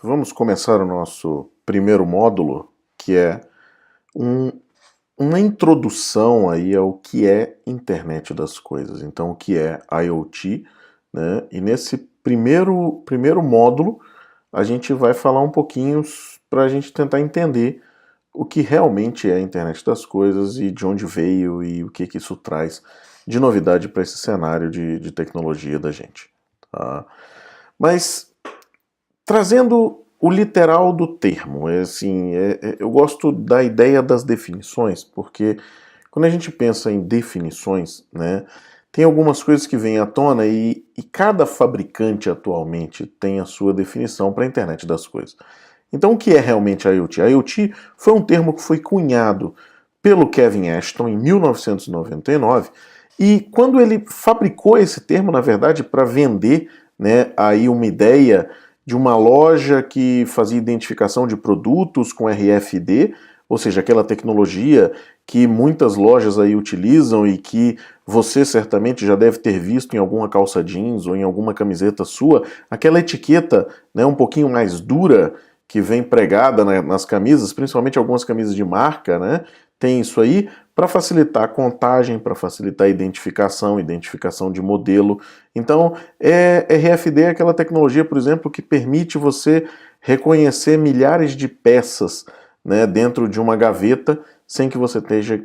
Vamos começar o nosso primeiro módulo, que é uma introdução aí ao que é Internet das Coisas. Então, o que é IoT, né? E nesse primeiro módulo, a gente vai falar um pouquinho para a gente tentar entender o que realmente é a Internet das Coisas e de onde veio e o que isso traz de novidade para esse cenário de tecnologia da gente. Tá? Mas trazendo o literal do termo, eu gosto da ideia das definições, porque quando a gente pensa em definições, né, tem algumas coisas que vêm à tona e cada fabricante atualmente tem a sua definição para a internet das coisas. Então, o que é realmente IoT? IoT foi um termo que foi cunhado pelo Kevin Ashton em 1999 e quando ele fabricou esse termo, na verdade, para vender, né, aí uma ideia de uma loja que fazia identificação de produtos com RFID, ou seja, aquela tecnologia que muitas lojas aí utilizam e que você certamente já deve ter visto em alguma calça jeans ou em alguma camiseta sua, aquela etiqueta, né, um pouquinho mais dura que vem pregada, né, nas camisas, principalmente algumas camisas de marca, né, tem isso aí para facilitar a contagem, para facilitar a identificação de modelo. Então, RFID é aquela tecnologia, por exemplo, que permite você reconhecer milhares de peças, né, dentro de uma gaveta sem que você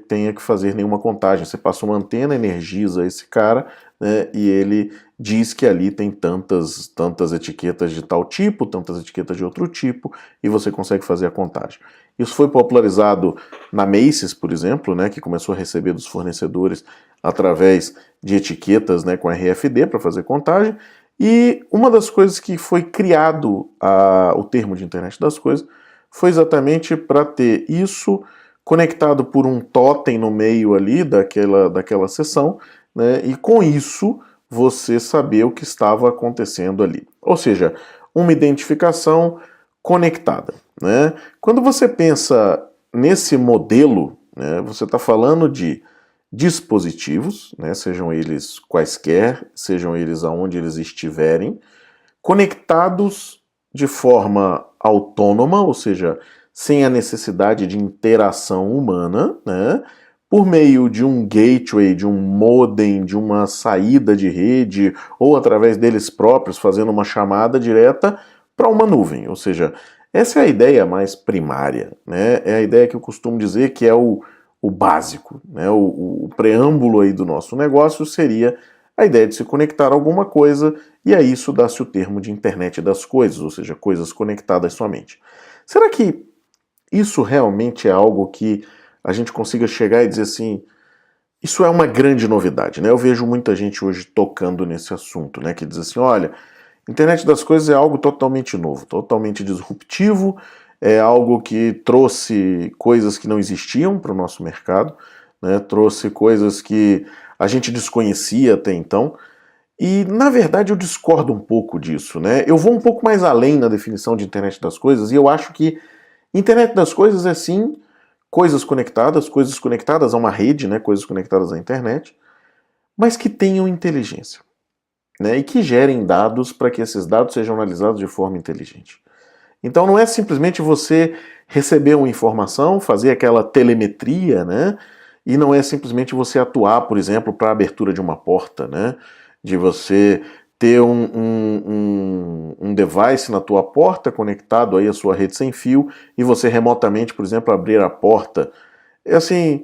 tenha que fazer nenhuma contagem. Você passa uma antena, energiza esse cara, né, e ele diz que ali tem tantas etiquetas de tal tipo, tantas etiquetas de outro tipo, e você consegue fazer a contagem. Isso foi popularizado na Macy's, por exemplo, né, que começou a receber dos fornecedores através de etiquetas, né, com RFID para fazer contagem. E uma das coisas que foi criado o termo de internet das coisas foi exatamente para ter isso conectado por um totem no meio ali daquela sessão, né, e com isso você saber o que estava acontecendo ali. Ou seja, uma identificação conectada. Né? Quando você pensa nesse modelo, né, você está falando de dispositivos, né, sejam eles quaisquer, sejam eles aonde eles estiverem, conectados de forma autônoma, ou seja, sem a necessidade de interação humana, né, por meio de um gateway, de um modem, de uma saída de rede, ou através deles próprios, fazendo uma chamada direta para uma nuvem, ou seja, essa é a ideia mais primária, né? É a ideia que eu costumo dizer que é o básico, né? O preâmbulo aí do nosso negócio seria a ideia de se conectar a alguma coisa e a isso dá-se o termo de internet das coisas, ou seja, coisas conectadas somente. Será que isso realmente é algo que a gente consiga chegar e dizer assim, isso é uma grande novidade, né? Eu vejo muita gente hoje tocando nesse assunto, né? Que diz assim, olha, Internet das Coisas é algo totalmente novo, totalmente disruptivo, é algo que trouxe coisas que não existiam para o nosso mercado, né? Trouxe coisas que a gente desconhecia até então, e na verdade eu discordo um pouco disso, né? Eu vou um pouco mais além na definição de Internet das Coisas, e eu acho que Internet das Coisas é sim coisas conectadas a uma rede, né? Coisas conectadas à internet, mas que tenham inteligência. Né, e que gerem dados para que esses dados sejam analisados de forma inteligente. Então não é simplesmente você receber uma informação, fazer aquela telemetria, né, e não é simplesmente você atuar, por exemplo, para a abertura de uma porta, né, de você ter um device na tua porta conectado aí à sua rede sem fio e você remotamente, por exemplo, abrir a porta. É assim,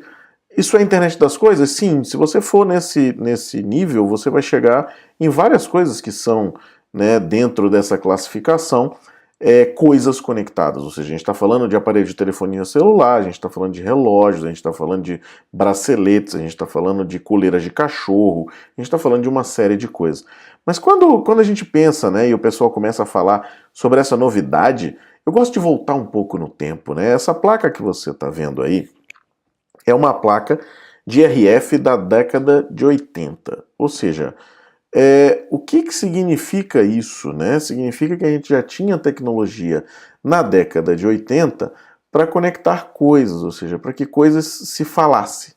isso é a internet das coisas? Sim, se você for nesse nível, você vai chegar em várias coisas que são, né, dentro dessa classificação, coisas conectadas. Ou seja, a gente está falando de aparelho de telefonia celular, a gente está falando de relógios, a gente está falando de braceletes, a gente está falando de coleiras de cachorro, a gente está falando de uma série de coisas. Mas quando a gente pensa, né, e o pessoal começa a falar sobre essa novidade, eu gosto de voltar um pouco no tempo. Né? Essa placa que você está vendo aí, é uma placa de RF da década de 80. Ou seja, o que significa isso? Né? Significa que a gente já tinha tecnologia na década de 80 para conectar coisas, ou seja, para que coisas se falassem.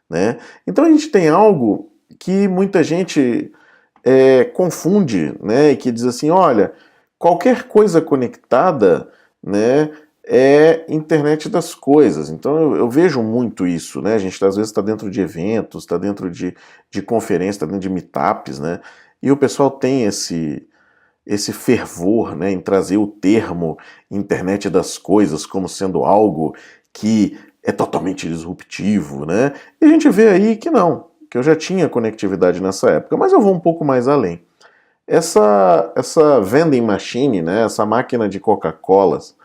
Né? Então a gente tem algo que muita gente confunde, né? E que diz assim, olha, qualquer coisa conectada, né, é internet das coisas. Então eu vejo muito isso, né? A gente às vezes está dentro de eventos, está dentro de conferências, está dentro de meetups, né? E o pessoal tem esse fervor, né, em trazer o termo internet das coisas como sendo algo que é totalmente disruptivo, né? E a gente vê aí que não, que eu já tinha conectividade nessa época, mas eu vou um pouco mais além. Essa vending machine, né, essa máquina de Coca-Colas,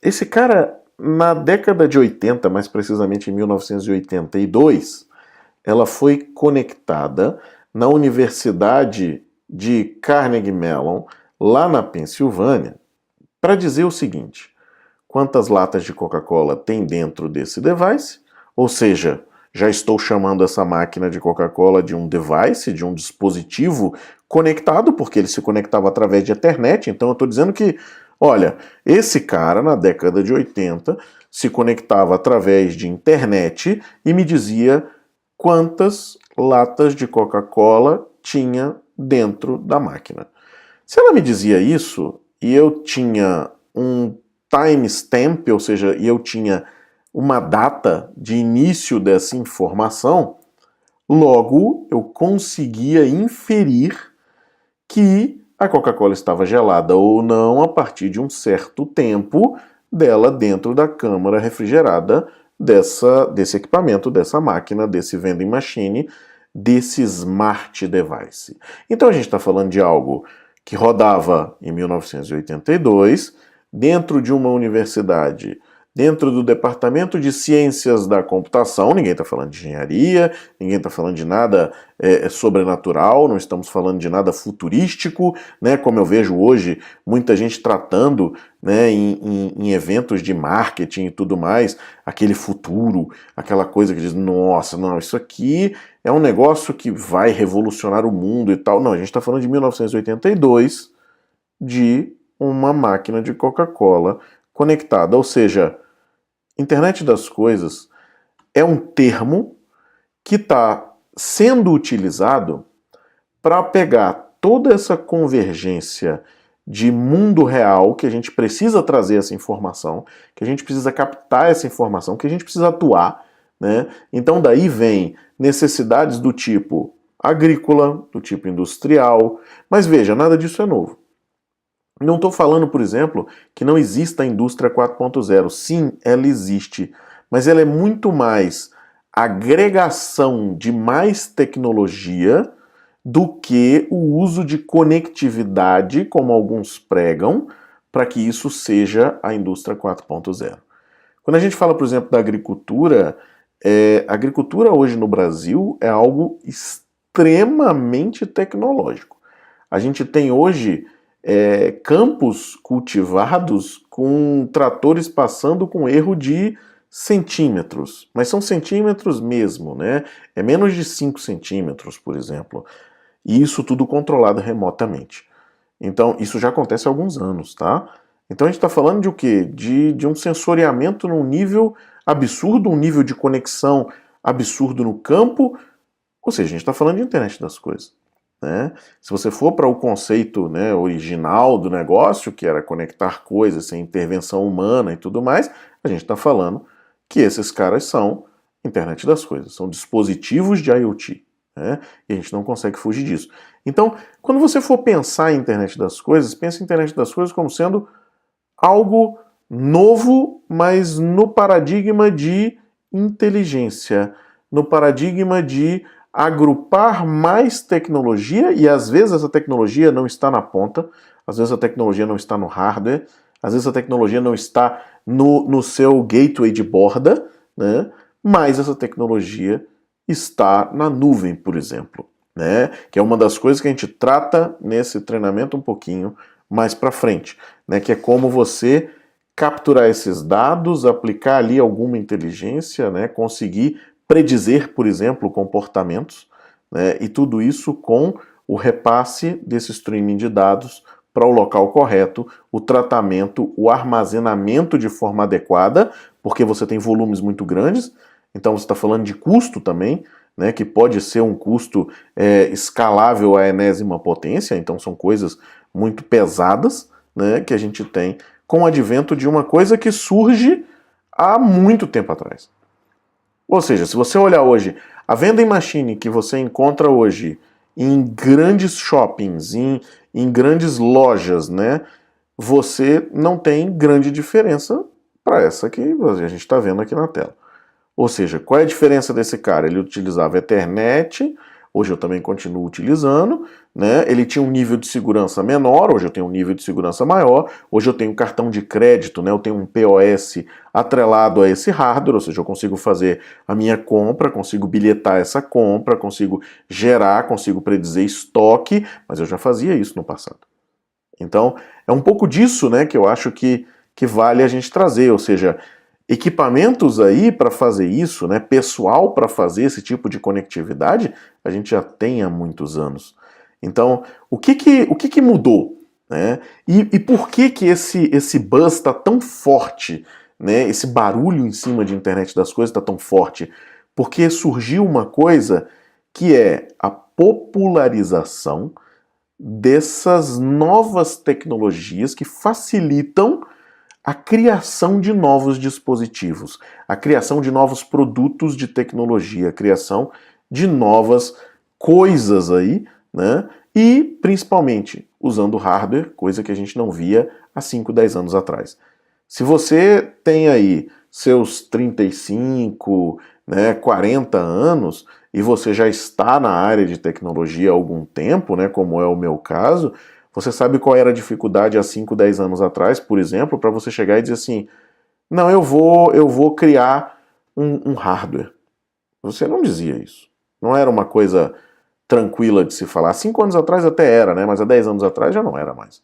esse cara, na década de 80, mais precisamente em 1982, ela foi conectada na Universidade de Carnegie Mellon, lá na Pensilvânia, para dizer o seguinte: quantas latas de Coca-Cola tem dentro desse device, ou seja, já estou chamando essa máquina de Coca-Cola de um device, de um dispositivo conectado, porque ele se conectava através de internet. Então eu estou dizendo que, olha, esse cara na década de 80 se conectava através de internet e me dizia quantas latas de Coca-Cola tinha dentro da máquina. Se ela me dizia isso e eu tinha um timestamp, ou seja, eu tinha uma data de início dessa informação, logo eu conseguia inferir que a Coca-Cola estava gelada ou não a partir de um certo tempo dela dentro da câmara refrigerada desse equipamento, dessa máquina, desse vending machine, desse smart device. Então a gente está falando de algo que rodava em 1982, dentro de uma universidade, dentro do Departamento de Ciências da Computação. Ninguém está falando de engenharia, ninguém está falando de nada sobrenatural, não estamos falando de nada futurístico, né, como eu vejo hoje muita gente tratando, né, em eventos de marketing e tudo mais, aquele futuro, aquela coisa que diz, nossa, não, isso aqui é um negócio que vai revolucionar o mundo e tal. Não, a gente está falando de 1982, de uma máquina de Coca-Cola conectada, ou seja, internet das coisas é um termo que está sendo utilizado para pegar toda essa convergência de mundo real, que a gente precisa trazer essa informação, que a gente precisa captar essa informação, que a gente precisa atuar, né? Então daí vem necessidades do tipo agrícola, do tipo industrial, mas veja, nada disso é novo. Não estou falando, por exemplo, que não exista a indústria 4.0. Sim, ela existe, mas ela é muito mais agregação de mais tecnologia do que o uso de conectividade, como alguns pregam, para que isso seja a indústria 4.0. Quando a gente fala, por exemplo, da agricultura, a agricultura hoje no Brasil é algo extremamente tecnológico. A gente tem hoje campos cultivados com tratores passando com erro de centímetros, mas são centímetros mesmo, né? É menos de 5 centímetros, por exemplo. E isso tudo controlado remotamente. Então, isso já acontece há alguns anos, tá? Então a gente está falando de o quê? De um sensoriamento num nível absurdo, um nível de conexão absurdo no campo, ou seja, a gente está falando de internet das coisas. Né? Se você for para o conceito, né, original do negócio, que era conectar coisas sem intervenção humana e tudo mais, a gente está falando que esses caras são internet das coisas, são dispositivos de IoT. Né? E a gente não consegue fugir disso. Então, quando você for pensar em internet das coisas, pense em internet das coisas como sendo algo novo, mas no paradigma de inteligência, no paradigma de agrupar mais tecnologia, e às vezes essa tecnologia não está na ponta, às vezes a tecnologia não está no hardware, às vezes a tecnologia não está no seu gateway de borda, né? Mas essa tecnologia está na nuvem, por exemplo, né? Que é uma das coisas que a gente trata nesse treinamento um pouquinho mais para frente, né? Que é como você capturar esses dados, aplicar ali alguma inteligência, né? Conseguir predizer, por exemplo, comportamentos, né, e tudo isso com o repasse desse streaming de dados para o local correto, o tratamento, o armazenamento de forma adequada, porque você tem volumes muito grandes, então você está falando de custo também, né, que pode ser um custo escalável à enésima potência, então são coisas muito pesadas, né, que a gente tem com o advento de uma coisa que surge há muito tempo atrás. Ou seja, se você olhar hoje, a vending machine que você encontra hoje em grandes shoppings, em grandes lojas, né, você não tem grande diferença para essa que a gente está vendo aqui na tela. Ou seja, qual é a diferença desse cara? Ele utilizava Ethernet, hoje eu também continuo utilizando, né? Ele tinha um nível de segurança menor, hoje eu tenho um nível de segurança maior, hoje eu tenho um cartão de crédito, né? Eu tenho um POS atrelado a esse hardware, ou seja, eu consigo fazer a minha compra, consigo bilhetar essa compra, consigo gerar, consigo predizer estoque, mas eu já fazia isso no passado. Então, é um pouco disso, né, que eu acho que vale a gente trazer, ou seja, equipamentos aí para fazer isso, né, pessoal para fazer esse tipo de conectividade, a gente já tem há muitos anos. Então, o que mudou? Né? E por que esse buzz está tão forte, né? Esse barulho em cima de internet das coisas está tão forte? Porque surgiu uma coisa que é a popularização dessas novas tecnologias que facilitam a criação de novos dispositivos, a criação de novos produtos de tecnologia, a criação de novas coisas aí, né? E principalmente usando hardware, coisa que a gente não via há 5, 10 anos atrás. Se você tem aí seus 35, né, 40 anos e você já está na área de tecnologia há algum tempo, né, como é o meu caso, você sabe qual era a dificuldade há 5, 10 anos atrás, por exemplo, para você chegar e dizer assim, não, eu vou criar um hardware. Você não dizia isso. Não era uma coisa tranquila de se falar. 5 anos atrás até era, né? Mas há 10 anos atrás já não era mais.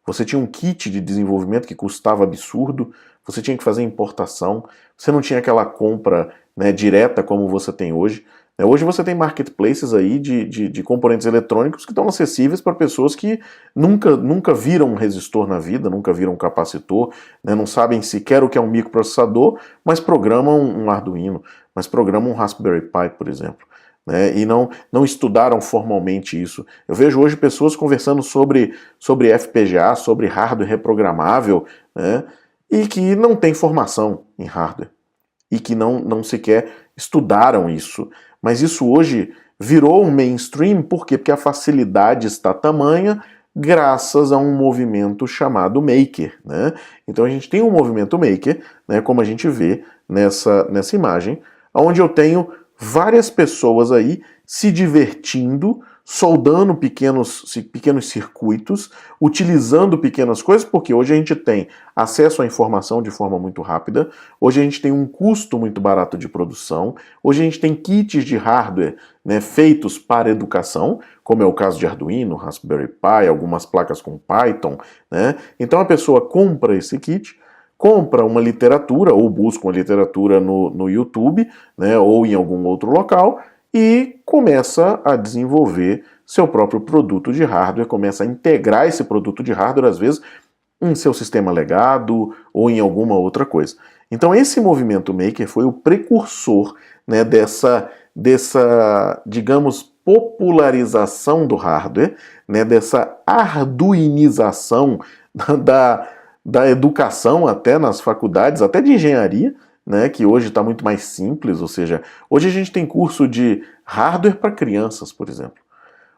Você tinha um kit de desenvolvimento que custava absurdo, você tinha que fazer importação, você não tinha aquela compra, né, direta como você tem hoje. Hoje você tem marketplaces aí de componentes eletrônicos que estão acessíveis para pessoas que nunca viram um resistor na vida, nunca viram um capacitor, né, não sabem sequer o que é um microprocessador, mas programam um Arduino, mas programam um Raspberry Pi, por exemplo. Né, e não estudaram formalmente isso. Eu vejo hoje pessoas conversando sobre FPGA, sobre hardware reprogramável, né, e que não têm formação em hardware, e que não sequer estudaram isso. Mas isso hoje virou um mainstream, por quê? Porque a facilidade está tamanha graças a um movimento chamado Maker. Né? Então a gente tem um movimento Maker, né, como a gente vê nessa imagem, onde eu tenho várias pessoas aí se divertindo, soldando pequenos circuitos, utilizando pequenas coisas, porque hoje a gente tem acesso à informação de forma muito rápida, hoje a gente tem um custo muito barato de produção, hoje a gente tem kits de hardware, né, feitos para educação, como é o caso de Arduino, Raspberry Pi, algumas placas com Python, né? Então a pessoa compra esse kit, compra uma literatura ou busca uma literatura no YouTube, né, ou em algum outro local e começa a desenvolver seu próprio produto de hardware, começa a integrar esse produto de hardware, às vezes, em seu sistema legado ou em alguma outra coisa. Então esse movimento Maker foi o precursor, né, dessa, digamos, popularização do hardware, né, dessa arduinização da educação até nas faculdades, até de engenharia, né, que hoje está muito mais simples, ou seja, hoje a gente tem curso de hardware para crianças, por exemplo.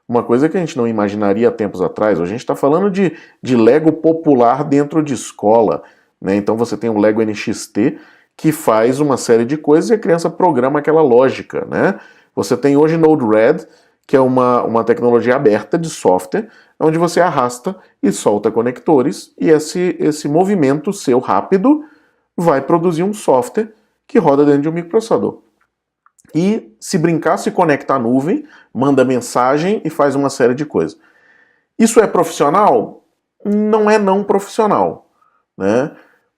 Uma coisa que a gente não imaginaria há tempos atrás, hoje a gente está falando de Lego popular dentro de escola, né? Então você tem o Lego NXT que faz uma série de coisas e a criança programa aquela lógica, né? Você tem hoje Node-RED, que é uma tecnologia aberta de software, onde você arrasta e solta conectores, e esse movimento seu rápido vai produzir um software que roda dentro de um microprocessador. E, se brincar, se conecta à nuvem, manda mensagem e faz uma série de coisas. Isso é profissional? Não é não profissional, né?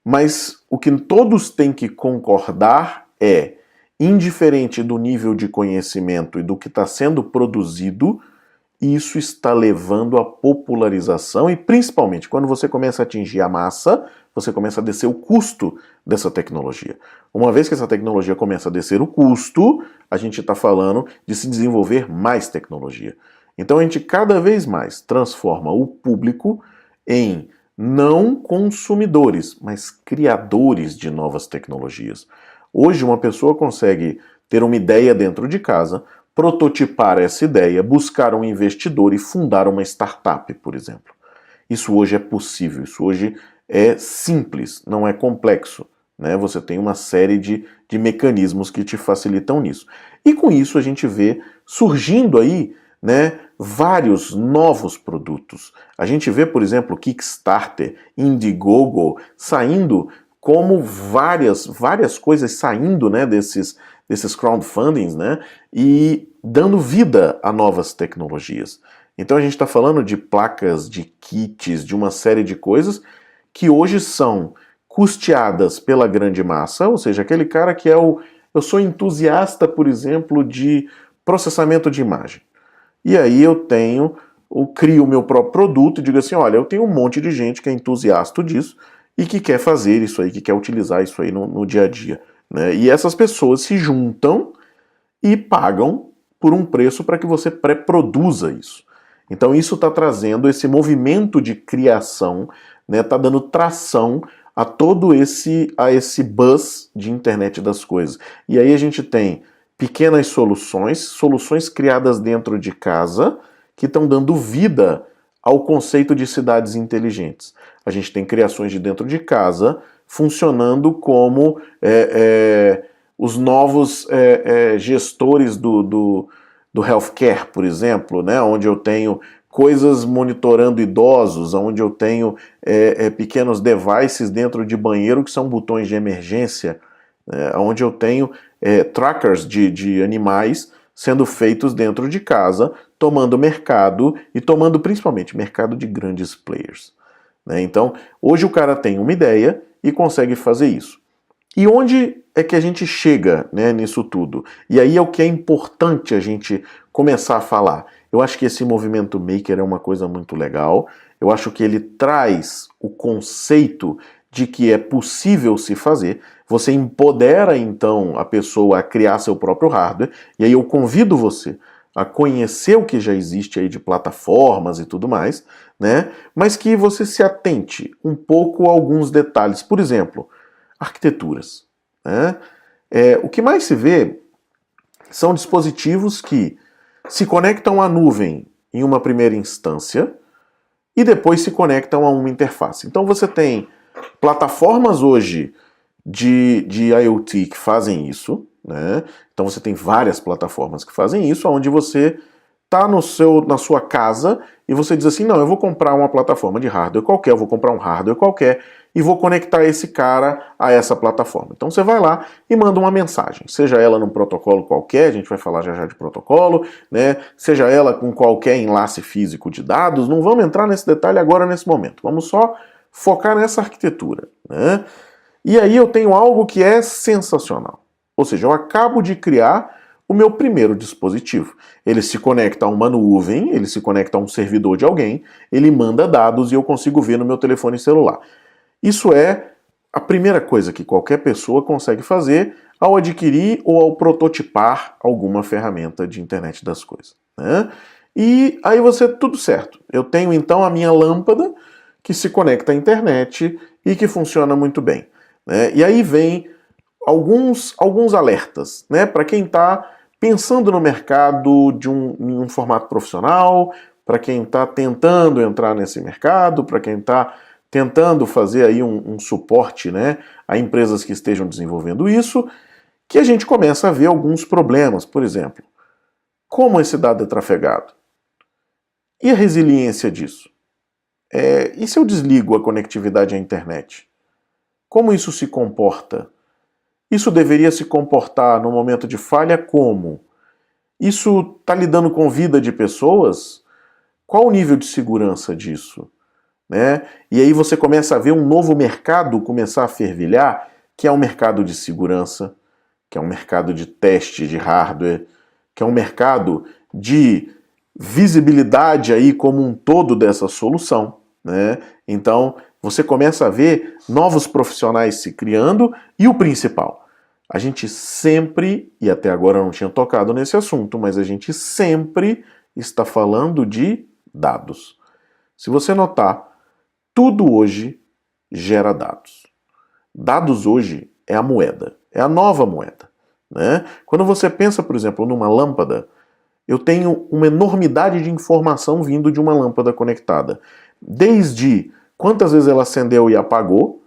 Mas o que todos têm que concordar é, indiferente do nível de conhecimento e do que está sendo produzido, isso está levando à popularização e, principalmente, quando você começa a atingir a massa, você começa a descer o custo dessa tecnologia. Uma vez que essa tecnologia começa a descer o custo, a gente está falando de se desenvolver mais tecnologia. Então a gente cada vez mais transforma o público em não consumidores, mas criadores de novas tecnologias. Hoje uma pessoa consegue ter uma ideia dentro de casa, prototipar essa ideia, buscar um investidor e fundar uma startup, por exemplo. Isso hoje é possível, isso hoje é simples, não é complexo. Né? Você tem uma série de mecanismos que te facilitam nisso. E com isso a gente vê surgindo aí, né, vários novos produtos. A gente vê, por exemplo, Kickstarter, Indiegogo saindo como várias coisas saindo, né, desses crowdfundings, né, e dando vida a novas tecnologias. Então a gente está falando de placas, de kits, de uma série de coisas que hoje são custeadas pela grande massa, ou seja, aquele cara que eu sou entusiasta, por exemplo, de processamento de imagem. E aí eu crio o meu próprio produto e digo assim, olha, eu tenho um monte de gente que é entusiasta disso e que quer fazer isso aí, que quer utilizar isso aí no dia a dia. Né? E essas pessoas se juntam e pagam por um preço para que você pré-produza isso. Então isso está trazendo esse movimento de criação, né, está dando tração a todo esse buzz de internet das coisas. E aí a gente tem pequenas soluções criadas dentro de casa, que estão dando vida ao conceito de cidades inteligentes. A gente tem criações de dentro de casa funcionando como os novos gestores do healthcare, por exemplo, né, onde eu tenho coisas monitorando idosos, onde eu tenho pequenos devices dentro de banheiro que são botões de emergência, onde eu tenho trackers de animais sendo feitos dentro de casa, tomando mercado e tomando principalmente mercado de grandes players. Né? Então, hoje o cara tem uma ideia e consegue fazer isso. E onde é que a gente chega, né, nisso tudo? E aí é o que é importante a gente começar a falar. Eu acho que esse movimento maker é uma coisa muito legal. Eu acho que ele traz o conceito de que é possível se fazer. Você empodera então a pessoa a criar seu próprio hardware. E aí eu convido você a conhecer o que já existe aí de plataformas e tudo mais, né? Mas que você se atente um pouco a alguns detalhes. Por exemplo, arquiteturas. Né? O que mais se vê são dispositivos que se conectam à nuvem em uma primeira instância e depois se conectam a uma interface. Então você tem plataformas hoje de IoT que fazem isso, né? Então você tem várias plataformas que fazem isso, onde você está na sua casa e você diz assim, não, eu vou comprar uma plataforma de hardware qualquer, eu vou comprar um hardware qualquer e vou conectar esse cara a essa plataforma. Então você vai lá e manda uma mensagem, seja ela num protocolo qualquer, a gente vai falar já de protocolo, né? Seja ela com qualquer enlace físico de dados, não vamos entrar nesse detalhe agora nesse momento, vamos só focar nessa arquitetura. Né? E aí eu tenho algo que é sensacional, ou seja, eu acabo de criar o meu primeiro dispositivo. Ele se conecta a uma nuvem, ele se conecta a um servidor de alguém, ele manda dados e eu consigo ver no meu telefone celular. Isso é a primeira coisa que qualquer pessoa consegue fazer ao adquirir ou ao prototipar alguma ferramenta de internet das coisas. Né? E aí tudo certo. Eu tenho então a minha lâmpada que se conecta à internet e que funciona muito bem. Né? E aí vem alguns alertas, né? Para quem está pensando no mercado em um formato profissional, para quem está tentando entrar nesse mercado, para quem está tentando fazer aí um suporte, né, a empresas que estejam desenvolvendo isso, que a gente começa a ver alguns problemas. Por exemplo, como esse dado é trafegado? E a resiliência disso? E se eu desligo a conectividade à internet? Como isso se comporta? Isso deveria se comportar no momento de falha como? Isso está lidando com vida de pessoas? Qual o nível de segurança disso? Né? E aí você começa a ver um novo mercado começar a fervilhar, que é um mercado de segurança, que é um mercado de teste de hardware, que é um mercado de visibilidade aí como um todo dessa solução. né? Então, você começa a ver novos profissionais se criando e o principal, a gente sempre, e até agora eu não tinha tocado nesse assunto, mas a gente sempre está falando de dados. Se você notar, tudo hoje gera dados. Dados hoje é a moeda, é a nova moeda, né? Quando você pensa, por exemplo, numa lâmpada, eu tenho uma enormidade de informação vindo de uma lâmpada conectada. Desde quantas vezes ela acendeu e apagou,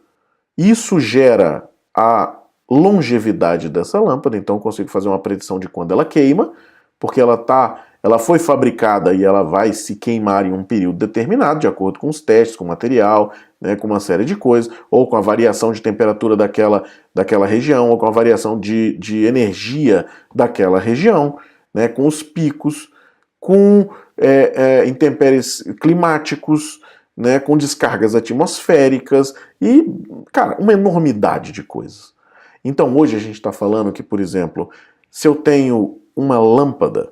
isso gera a longevidade dessa lâmpada, então eu consigo fazer uma predição de quando ela queima, porque ela foi fabricada e ela vai se queimar em um período determinado, de acordo com os testes, com o material, né, com uma série de coisas, ou com a variação de temperatura daquela região, ou com a variação de energia daquela região, né, com os picos, com intempéries climáticos, né, com descargas atmosféricas e, cara, uma enormidade de coisas. Então hoje a gente está falando que, por exemplo, se eu tenho uma lâmpada,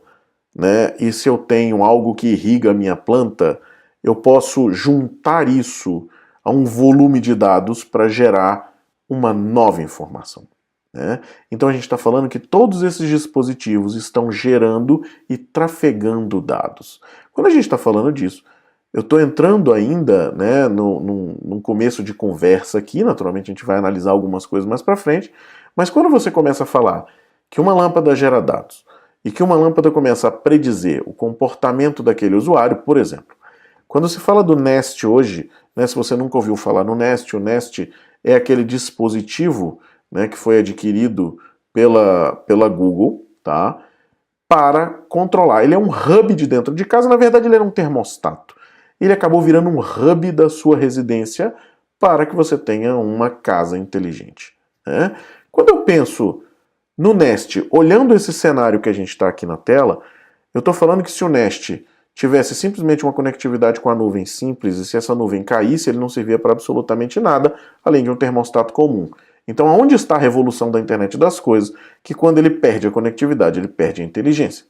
né, e se eu tenho algo que irriga a minha planta, eu posso juntar isso a um volume de dados para gerar uma nova informação, né? Então a gente está falando que todos esses dispositivos estão gerando e trafegando dados. Quando a gente está falando disso, eu estou entrando ainda, né, num começo de conversa aqui, naturalmente a gente vai analisar algumas coisas mais para frente, mas quando você começa a falar que uma lâmpada gera dados e que uma lâmpada começa a predizer o comportamento daquele usuário, por exemplo, quando se fala do Nest hoje, né, se você nunca ouviu falar no Nest, o Nest é aquele dispositivo, né, que foi adquirido pela Google, tá, para controlar. Ele é um hub de dentro de casa, na verdade ele era um termostato. Ele acabou virando um hub da sua residência para que você tenha uma casa inteligente, né? Quando eu penso no Nest, olhando esse cenário que a gente está aqui na tela, eu estou falando que se o Nest tivesse simplesmente uma conectividade com a nuvem simples e se essa nuvem caísse, ele não servia para absolutamente nada, além de um termostato comum. Então, aonde está a revolução da internet das coisas? Que quando ele perde a conectividade, ele perde a inteligência.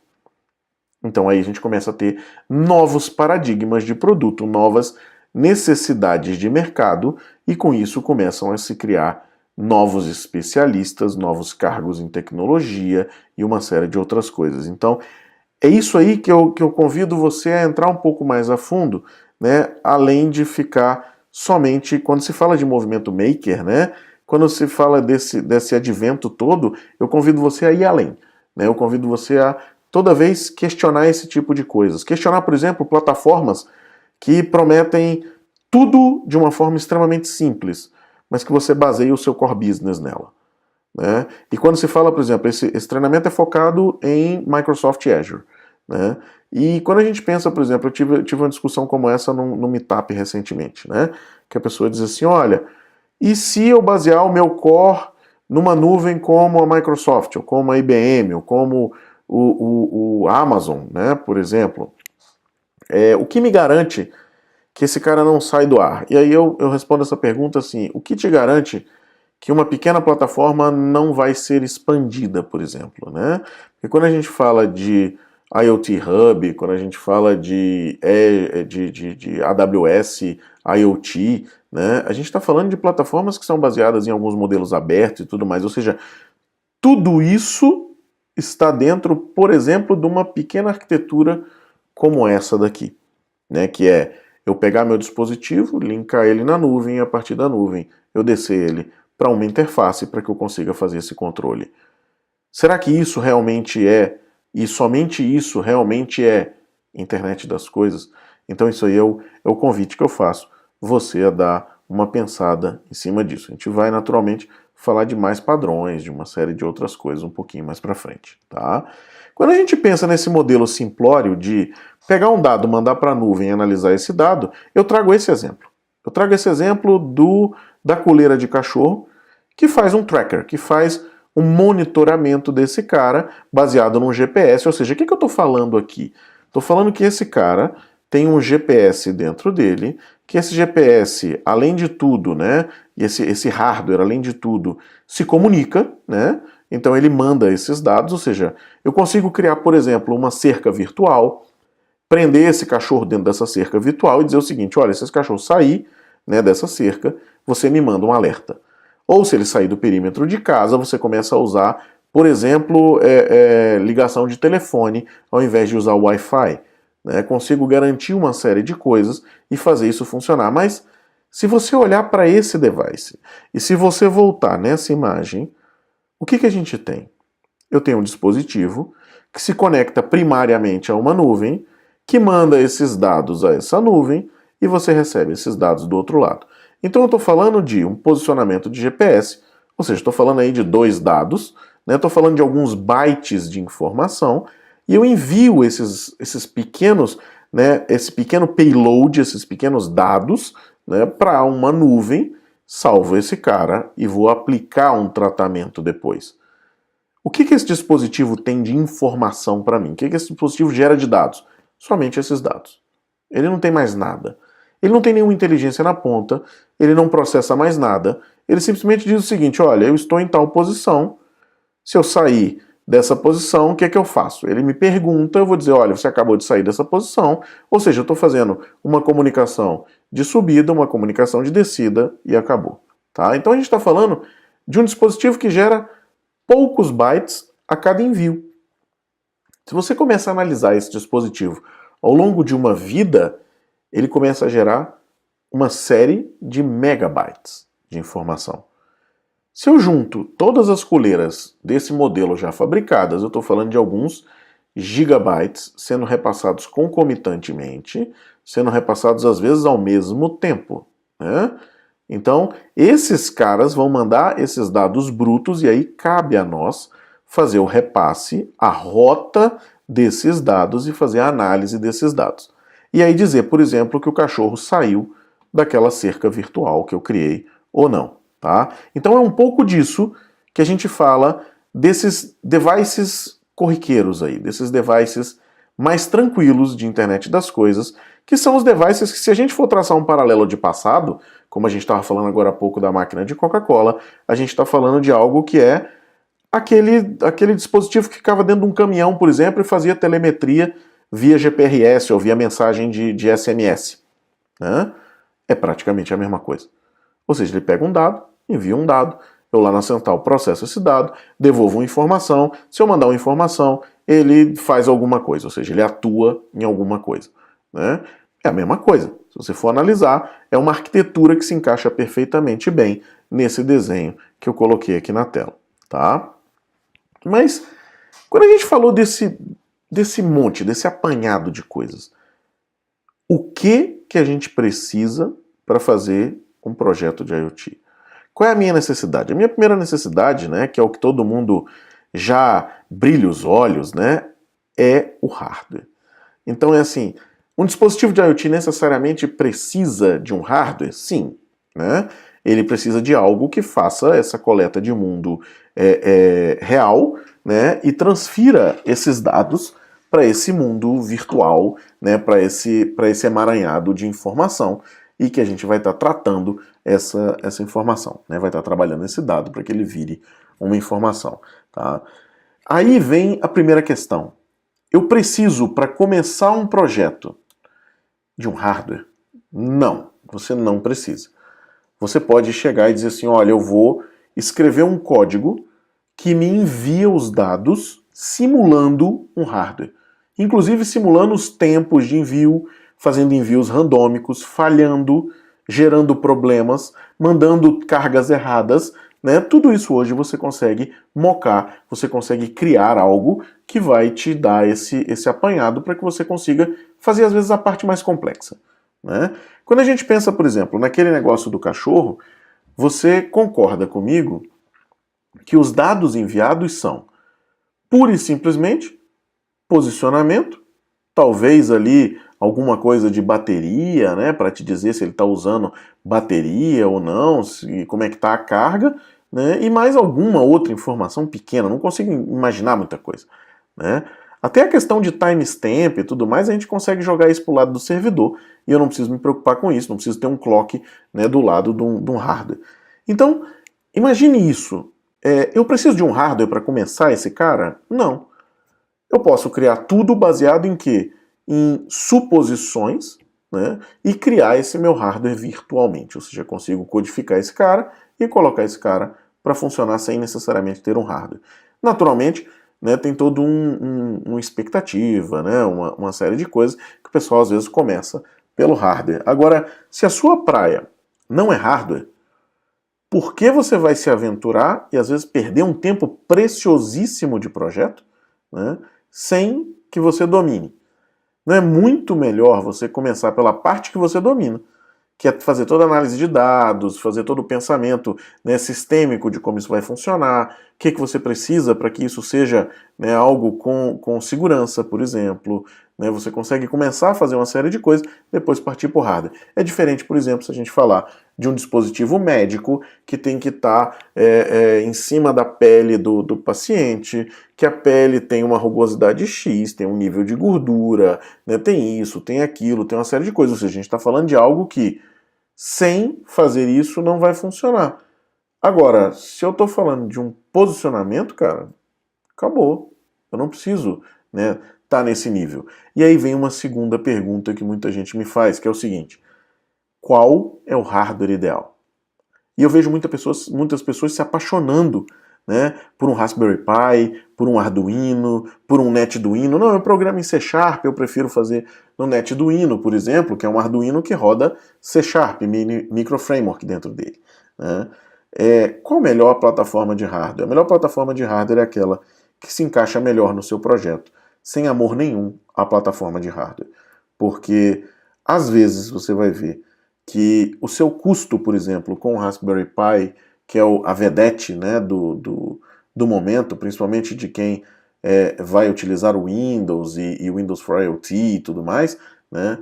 Então aí a gente começa a ter novos paradigmas de produto, novas necessidades de mercado e com isso começam a se criar novos especialistas, novos cargos em tecnologia e uma série de outras coisas. Então é isso aí que eu convido você a entrar um pouco mais a fundo, né? Além de ficar somente, quando se fala de movimento maker, né? Quando se fala desse advento todo, eu convido você a ir além, né? Eu convido você a toda vez questionar esse tipo de coisas. Questionar, por exemplo, plataformas que prometem tudo de uma forma extremamente simples, mas que você baseia o seu core business nela, né? E quando se fala, por exemplo, esse treinamento é focado em Microsoft Azure, né? E quando a gente pensa, por exemplo, eu tive uma discussão como essa no Meetup recentemente, né? Que a pessoa diz assim, olha, e se eu basear o meu core numa nuvem como a Microsoft, ou como a IBM, ou como o Amazon, né, por exemplo, o que me garante que esse cara não sai do ar? E aí eu respondo essa pergunta assim, o que te garante que uma pequena plataforma não vai ser expandida, por exemplo, né? Porque quando a gente fala de IoT Hub, quando a gente fala de AWS, IoT, né, a gente está falando de plataformas que são baseadas em alguns modelos abertos e tudo mais, ou seja, tudo isso está dentro, por exemplo, de uma pequena arquitetura como essa daqui, né, que é eu pegar meu dispositivo, linkar ele na nuvem e a partir da nuvem eu descer ele para uma interface para que eu consiga fazer esse controle. Será que isso realmente e somente isso realmente é internet das coisas? Então isso aí é o convite que eu faço, você a dar uma pensada em cima disso. A gente vai naturalmente falar de mais padrões, de uma série de outras coisas um pouquinho mais para frente, tá? Quando a gente pensa nesse modelo simplório de pegar um dado, mandar para a nuvem e analisar esse dado, eu trago esse exemplo. Eu trago esse exemplo da coleira de cachorro, que faz um tracker, que faz um monitoramento desse cara baseado num GPS. Ou seja, o que eu estou falando aqui? Estou falando que esse cara tem um GPS dentro dele, que esse GPS, além de tudo, né, e esse hardware, além de tudo, se comunica, né? Então ele manda esses dados, ou seja, eu consigo criar, por exemplo, uma cerca virtual, prender esse cachorro dentro dessa cerca virtual e dizer o seguinte, olha, se esse cachorro sair, né, dessa cerca, você me manda um alerta. Ou se ele sair do perímetro de casa, você começa a usar, por exemplo, ligação de telefone ao invés de usar o Wi-Fi. Né? Consigo garantir uma série de coisas e fazer isso funcionar. Mas se você olhar para esse device e se você voltar nessa imagem, o que a gente tem? Eu tenho um dispositivo que se conecta primariamente a uma nuvem, que manda esses dados a essa nuvem e você recebe esses dados do outro lado. Então eu estou falando de um posicionamento de GPS, ou seja, estou falando aí de 2 dados, né? Estou falando de alguns bytes de informação e eu envio esses pequenos, né, esse pequeno payload, esses pequenos dados, né, para uma nuvem, salvo esse cara e vou aplicar um tratamento depois. O que esse dispositivo tem de informação para mim? O que esse dispositivo gera de dados? Somente esses dados. Ele não tem mais nada. Ele não tem nenhuma inteligência na ponta, ele não processa mais nada. Ele simplesmente diz o seguinte, olha, eu estou em tal posição, se eu sair dessa posição, o que é que eu faço? Ele me pergunta, eu vou dizer, olha, você acabou de sair dessa posição, ou seja, eu estou fazendo uma comunicação de subida, uma comunicação de descida e acabou. Tá? Então a gente está falando de um dispositivo que gera poucos bytes a cada envio. Se você começa a analisar esse dispositivo ao longo de uma vida, ele começa a gerar uma série de megabytes de informação. Se eu junto todas as coleiras desse modelo já fabricadas, eu estou falando de alguns gigabytes sendo repassados concomitantemente, sendo repassados às vezes ao mesmo tempo. Né? Então, esses caras vão mandar esses dados brutos e aí cabe a nós fazer o repasse, a rota desses dados e fazer a análise desses dados. E aí dizer, por exemplo, que o cachorro saiu daquela cerca virtual que eu criei ou não. Tá? Então é um pouco disso que a gente fala desses devices corriqueiros aí, desses devices mais tranquilos de internet das coisas, que são os devices que, se a gente for traçar um paralelo de passado, como a gente estava falando agora há pouco da máquina de Coca-Cola, a gente está falando de algo que é aquele dispositivo que ficava dentro de um caminhão, por exemplo, e fazia telemetria via GPRS ou via mensagem de SMS. Né? É praticamente a mesma coisa. Ou seja, ele pega um dado, envia um dado, eu lá na central processo esse dado, devolvo uma informação, se eu mandar uma informação, ele faz alguma coisa, ou seja, ele atua em alguma coisa. Né? É a mesma coisa. Se você for analisar, é uma arquitetura que se encaixa perfeitamente bem nesse desenho que eu coloquei aqui na tela. Tá? Mas, quando a gente falou desse monte, desse apanhado de coisas, o que a gente precisa para fazer um projeto de IoT? Qual é a minha necessidade? A minha primeira necessidade, né, que é o que todo mundo já brilha os olhos, né, é o hardware. Então é assim, um dispositivo de IoT necessariamente precisa de um hardware? Sim. Né? Ele precisa de algo que faça essa coleta de mundo real, né, e transfira esses dados para esse mundo virtual, né, para esse emaranhado de informação, e que a gente vai estar tratando essa informação, né? Vai estar trabalhando esse dado para que ele vire uma informação. Tá? Aí vem a primeira questão. Eu preciso, para começar um projeto, de um hardware? Não, você não precisa. Você pode chegar e dizer assim, olha, eu vou escrever um código que me envia os dados simulando um hardware. Inclusive simulando os tempos de envio, fazendo envios randômicos, falhando, gerando problemas, mandando cargas erradas, né? Tudo isso hoje você consegue mocar, você consegue criar algo que vai te dar esse apanhado para que você consiga fazer, às vezes, a parte mais complexa. Né? Quando a gente pensa, por exemplo, naquele negócio do cachorro, você concorda comigo que os dados enviados são, pura e simplesmente, posicionamento, talvez ali alguma coisa de bateria, né, para te dizer se ele está usando bateria ou não, como é que está a carga, né, e mais alguma outra informação pequena, não consigo imaginar muita coisa. Né? Até a questão de timestamp e tudo mais, a gente consegue jogar isso para o lado do servidor, e eu não preciso me preocupar com isso, não preciso ter um clock, né, do lado de um hardware. Então, imagine isso. Eu preciso de um hardware para começar esse cara? Não. Eu posso criar tudo baseado em quê? em suposições, né, e criar esse meu hardware virtualmente. Ou seja, eu consigo codificar esse cara e colocar esse cara para funcionar sem necessariamente ter um hardware. Naturalmente, né, tem toda uma expectativa, né, uma série de coisas que o pessoal às vezes começa pelo hardware. Agora, se a sua praia não é hardware, por que você vai se aventurar e às vezes perder um tempo preciosíssimo de projeto, né, sem que você domine? Não é muito melhor você começar pela parte que você domina, que é fazer toda a análise de dados, fazer todo o pensamento, né, sistêmico de como isso vai funcionar, o que você precisa para que isso seja, né, algo com segurança, por exemplo. Né, você consegue começar a fazer uma série de coisas, depois partir para o hardware. É diferente, por exemplo, se a gente falar de um dispositivo médico que tem que estar em cima da pele do paciente, que a pele tem uma rugosidade X, tem um nível de gordura, né, tem isso, tem aquilo, tem uma série de coisas. Ou seja, a gente está falando de algo que sem fazer isso não vai funcionar. Agora, se eu estou falando de um posicionamento, cara, acabou. Eu não preciso, né, tá nesse nível. E aí vem uma segunda pergunta que muita gente me faz, que é o seguinte: qual é o hardware ideal? E eu vejo muitas pessoas se apaixonando, né, por um Raspberry Pi, por um Arduino, por um NetDuino. Não, eu programo em C Sharp, eu prefiro fazer no NetDuino, por exemplo, que é um Arduino que roda C Sharp, micro framework dentro dele. Né? Qual a melhor plataforma de hardware? A melhor plataforma de hardware é aquela que se encaixa melhor no seu projeto, sem amor nenhum à plataforma de hardware. Porque, às vezes, você vai ver que o seu custo, por exemplo, com o Raspberry Pi, que é a vedete, né, do momento, principalmente de quem vai utilizar o Windows e o Windows for IoT e tudo mais, né,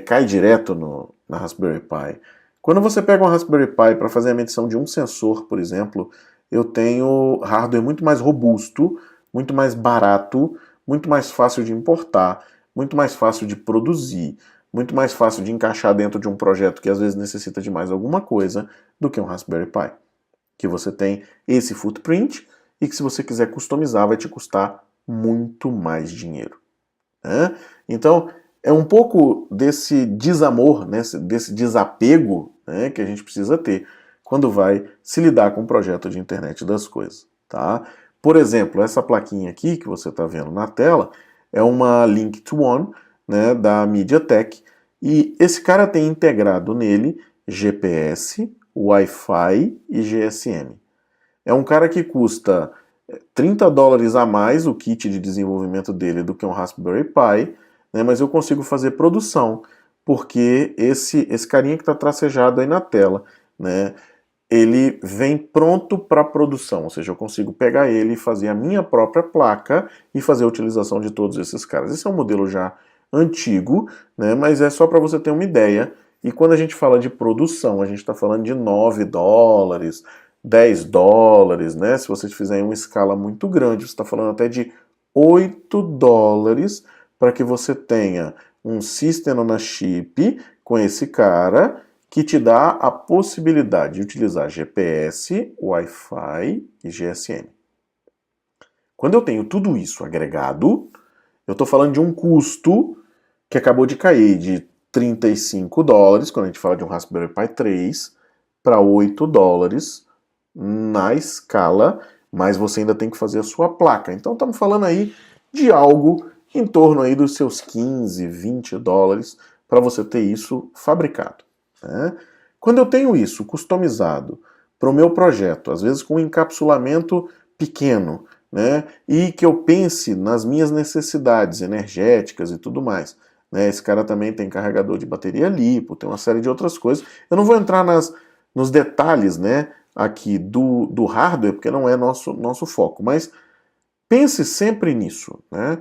cai direto na Raspberry Pi. Quando você pega um Raspberry Pi para fazer a medição de um sensor, por exemplo, eu tenho hardware muito mais robusto, muito mais barato, muito mais fácil de importar, muito mais fácil de produzir, muito mais fácil de encaixar dentro de um projeto que às vezes necessita de mais alguma coisa do que um Raspberry Pi. Que você tem esse footprint e que se você quiser customizar vai te custar muito mais dinheiro. Né? Então, é um pouco desse desamor, né, desse desapego, né, que a gente precisa ter quando vai se lidar com o projeto de internet das coisas. Tá? Por exemplo, essa plaquinha aqui que você está vendo na tela é uma Link-to-One, né, da MediaTek, e esse cara tem integrado nele GPS, Wi-Fi e GSM. É um cara que custa $30 a mais o kit de desenvolvimento dele do que um Raspberry Pi, né, mas eu consigo fazer produção, porque esse carinha que está tracejado aí na tela, né, ele vem pronto para produção, ou seja, eu consigo pegar ele e fazer a minha própria placa e fazer a utilização de todos esses caras. Esse é um modelo já antigo, né, mas é só para você ter uma ideia. E quando a gente fala de produção, a gente está falando de $9, $10, né? Se você fizer em uma escala muito grande, você está falando até de $8 para que você tenha um System on a Chip com esse cara que te dá a possibilidade de utilizar GPS, Wi-Fi e GSM. Quando eu tenho tudo isso agregado, eu estou falando de um custo que acabou de cair de $35, quando a gente fala de um Raspberry Pi 3, para $8 na escala, mas você ainda tem que fazer a sua placa. Então estamos falando aí de algo em torno aí dos seus $15, $20 para você ter isso fabricado. Né? Quando eu tenho isso customizado para o meu projeto, às vezes com um encapsulamento pequeno, né, e que eu pense nas minhas necessidades energéticas e tudo mais. Né, esse cara também tem carregador de bateria LiPo, tem uma série de outras coisas. Eu não vou entrar nos detalhes, né, aqui do hardware, porque não é nosso foco, mas pense sempre nisso. Né?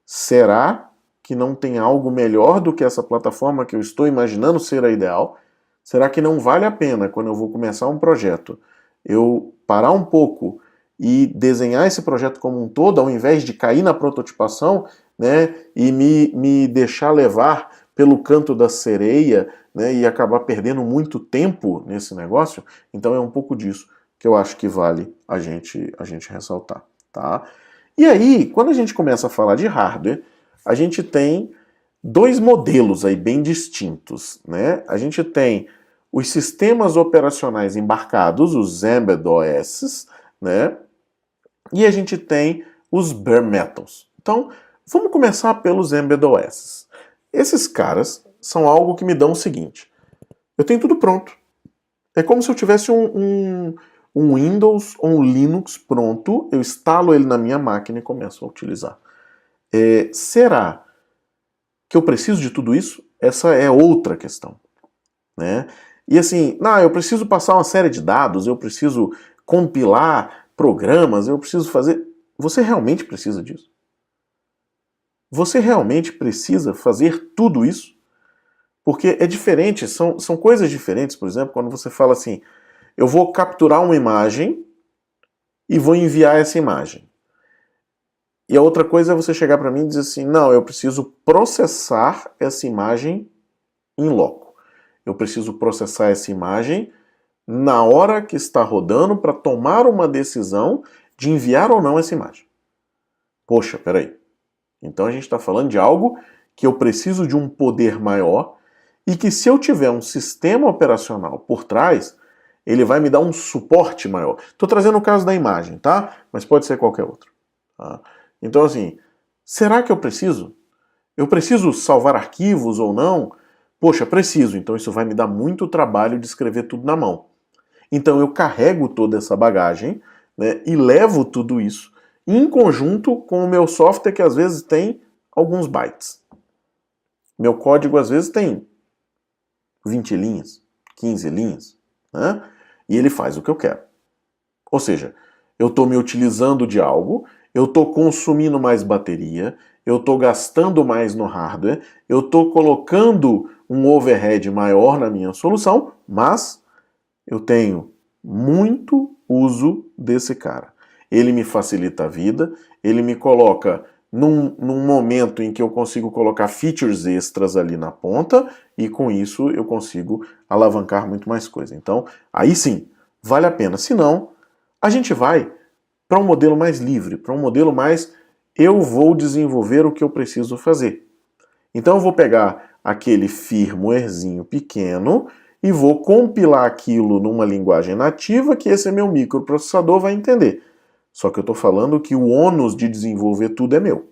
Será que não tem algo melhor do que essa plataforma que eu estou imaginando ser a ideal? Será que não vale a pena, quando eu vou começar um projeto, eu parar um pouco e desenhar esse projeto como um todo, ao invés de cair na prototipação, né, e me deixar levar pelo canto da sereia, né, e acabar perdendo muito tempo nesse negócio? Então é um pouco disso que eu acho que vale a gente ressaltar. Tá? E aí, quando a gente começa a falar de hardware, a gente tem dois modelos aí bem distintos, né? A gente tem os sistemas operacionais embarcados, os Embedded OS, né? E a gente tem os Bare Metals. Então, vamos começar pelos Embedded OS. Esses caras são algo que me dão o seguinte: eu tenho tudo pronto. É como se eu tivesse um Windows ou um Linux pronto, eu instalo ele na minha máquina e começo a utilizar. Será que eu preciso de tudo isso? Essa é outra questão, né? E assim, eu preciso passar uma série de dados, eu preciso compilar programas, eu preciso fazer... Você realmente precisa disso? Você realmente precisa fazer tudo isso? Porque é diferente, são coisas diferentes, por exemplo, quando você fala assim, eu vou capturar uma imagem e vou enviar essa imagem. E a outra coisa é você chegar para mim e dizer assim, não, eu preciso processar essa imagem em loco. Eu preciso processar essa imagem na hora que está rodando para tomar uma decisão de enviar ou não essa imagem. Poxa, peraí. Então a gente está falando de algo que eu preciso de um poder maior e que se eu tiver um sistema operacional por trás, ele vai me dar um suporte maior. Estou trazendo o caso da imagem, tá? Mas pode ser qualquer outro. Tá? Então assim, será que eu preciso? Eu preciso salvar arquivos ou não? Poxa, preciso, então isso vai me dar muito trabalho de escrever tudo na mão. Então eu carrego toda essa bagagem, né, e levo tudo isso em conjunto com o meu software que às vezes tem alguns bytes. Meu código às vezes tem 20 linhas, 15 linhas, né? E ele faz o que eu quero. Ou seja, eu estou me utilizando de algo, eu estou consumindo mais bateria, eu estou gastando mais no hardware, eu estou colocando um overhead maior na minha solução, mas eu tenho muito uso desse cara. Ele me facilita a vida, ele me coloca num momento em que eu consigo colocar features extras ali na ponta e com isso eu consigo alavancar muito mais coisa. Então, aí sim, vale a pena. Se não, a gente vai para um modelo mais livre, para um modelo mais eu vou desenvolver o que eu preciso fazer. Então eu vou pegar aquele firmwarezinho pequeno e vou compilar aquilo numa linguagem nativa que esse meu microprocessador vai entender. Só que eu estou falando que o ônus de desenvolver tudo é meu,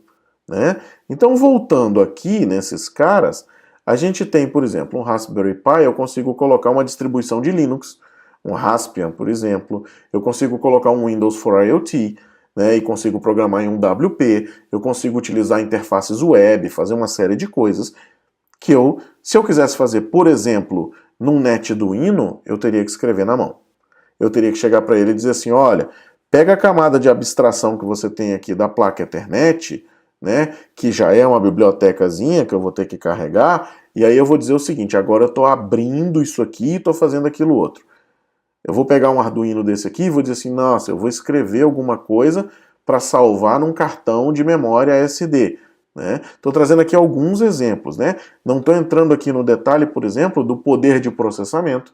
né? Então voltando aqui nesses caras, a gente tem, por exemplo, um Raspberry Pi, eu consigo colocar uma distribuição de Linux, um Raspbian, por exemplo, eu consigo colocar um Windows for IoT, né, e consigo programar em um WP, eu consigo utilizar interfaces web, fazer uma série de coisas que se eu quisesse fazer, por exemplo, num NetDuino, eu teria que escrever na mão. Eu teria que chegar para ele e dizer assim, olha, pega a camada de abstração que você tem aqui da placa Ethernet, né, que já é uma bibliotecazinha que eu vou ter que carregar, e aí eu vou dizer o seguinte, agora eu estou abrindo isso aqui e estou fazendo aquilo outro. Eu vou pegar um Arduino desse aqui e vou dizer assim, nossa, eu vou escrever alguma coisa para salvar num cartão de memória SD. Estou trazendo aqui alguns exemplos, né? Não estou entrando aqui no detalhe, por exemplo, do poder de processamento,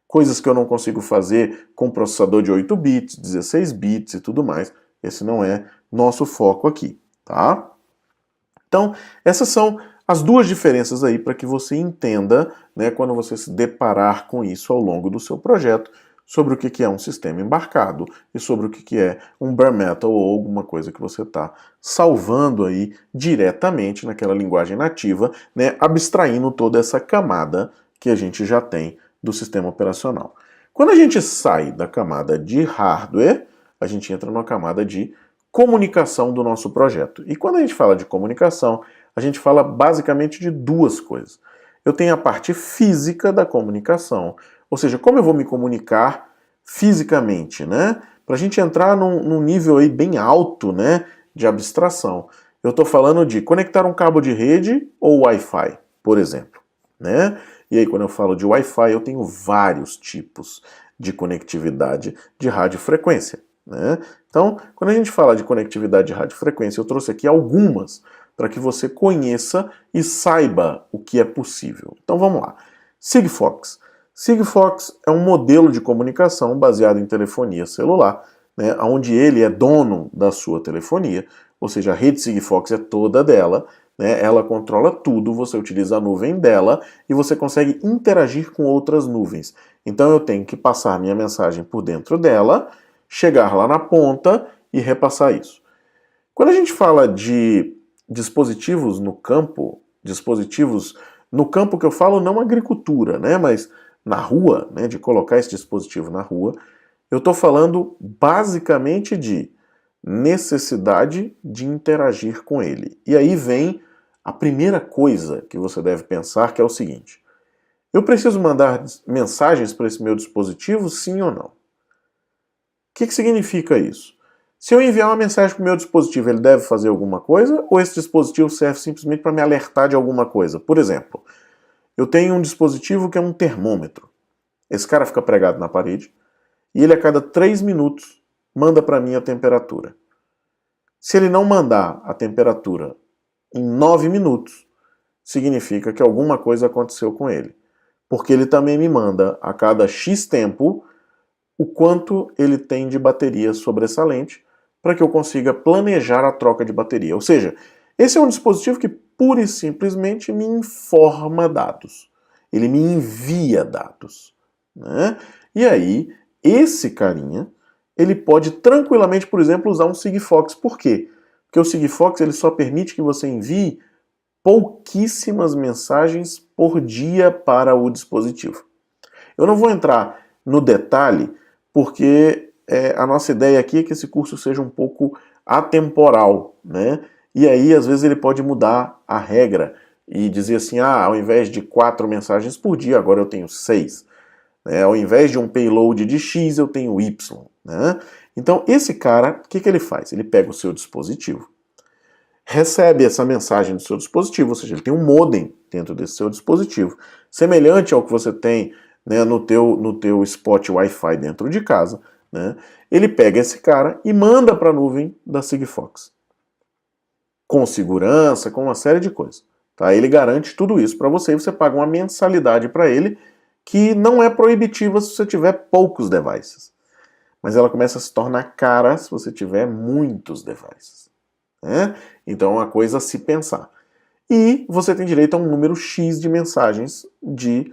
coisas que eu não consigo fazer com processador de 8 bits, 16 bits e tudo mais. Esse não é nosso foco aqui, tá? Então, essas são as duas diferenças aí para que você entenda, né, quando você se deparar com isso ao longo do seu projeto, sobre o que é um sistema embarcado e sobre o que é um bare metal ou alguma coisa que você está salvando aí diretamente naquela linguagem nativa, né, abstraindo toda essa camada que a gente já tem do sistema operacional. Quando a gente sai da camada de hardware, a gente entra numa camada de comunicação do nosso projeto. E quando a gente fala de comunicação, a gente fala basicamente de duas coisas. Eu tenho a parte física da comunicação, ou seja, como eu vou me comunicar fisicamente, né? Para a gente entrar num nível aí bem alto, né, de abstração. Eu estou falando de conectar um cabo de rede ou Wi-Fi, por exemplo, né? E aí, quando eu falo de Wi-Fi, eu tenho vários tipos de conectividade de radiofrequência, né? Então, quando a gente fala de conectividade de radiofrequência, eu trouxe aqui algumas para que você conheça e saiba o que é possível. Então, vamos lá. Sigfox. Sigfox é um modelo de comunicação baseado em telefonia celular, né, onde ele é dono da sua telefonia, ou seja, a rede Sigfox é toda dela, né? Ela controla tudo, você utiliza a nuvem dela e você consegue interagir com outras nuvens. Então eu tenho que passar minha mensagem por dentro dela, chegar lá na ponta e repassar isso. Quando a gente fala de dispositivos no campo que eu falo não agricultura, né, mas na rua, né, de colocar esse dispositivo na rua, eu estou falando basicamente de necessidade de interagir com ele. E aí vem a primeira coisa que você deve pensar, que é o seguinte: eu preciso mandar mensagens para esse meu dispositivo, sim ou não? O que significa isso? Se eu enviar uma mensagem para o meu dispositivo, ele deve fazer alguma coisa? Ou esse dispositivo serve simplesmente para me alertar de alguma coisa? Por exemplo, eu tenho um dispositivo que é um termômetro. Esse cara fica pregado na parede e ele a cada 3 minutos manda para mim a temperatura. Se ele não mandar a temperatura em 9 minutos, significa que alguma coisa aconteceu com ele. Porque ele também me manda a cada X tempo o quanto ele tem de bateria sobressalente para que eu consiga planejar a troca de bateria. Ou seja, esse é um dispositivo que pura e simplesmente me informa dados. Ele me envia dados, né? E aí, esse carinha, ele pode tranquilamente, por exemplo, usar um Sigfox. Por quê? Porque o Sigfox ele só permite que você envie pouquíssimas mensagens por dia para o dispositivo. Eu não vou entrar no detalhe, porque a nossa ideia aqui é que esse curso seja um pouco atemporal, né? E aí, às vezes, ele pode mudar a regra e dizer assim, ao invés de 4 mensagens por dia, agora eu tenho 6. Ao invés de um payload de X, eu tenho Y. Né? Então, esse cara, o que ele faz? Ele pega o seu dispositivo, recebe essa mensagem do seu dispositivo, ou seja, ele tem um modem dentro desse seu dispositivo, semelhante ao que você tem, né, no teu spot Wi-Fi dentro de casa. Né? Ele pega esse cara e manda para a nuvem da Sigfox. Com segurança, com uma série de coisas. Tá? Ele garante tudo isso para você e você paga uma mensalidade para ele que não é proibitiva se você tiver poucos devices. Mas ela começa a se tornar cara se você tiver muitos devices. Né? Então é uma coisa a se pensar. E você tem direito a um número X de mensagens de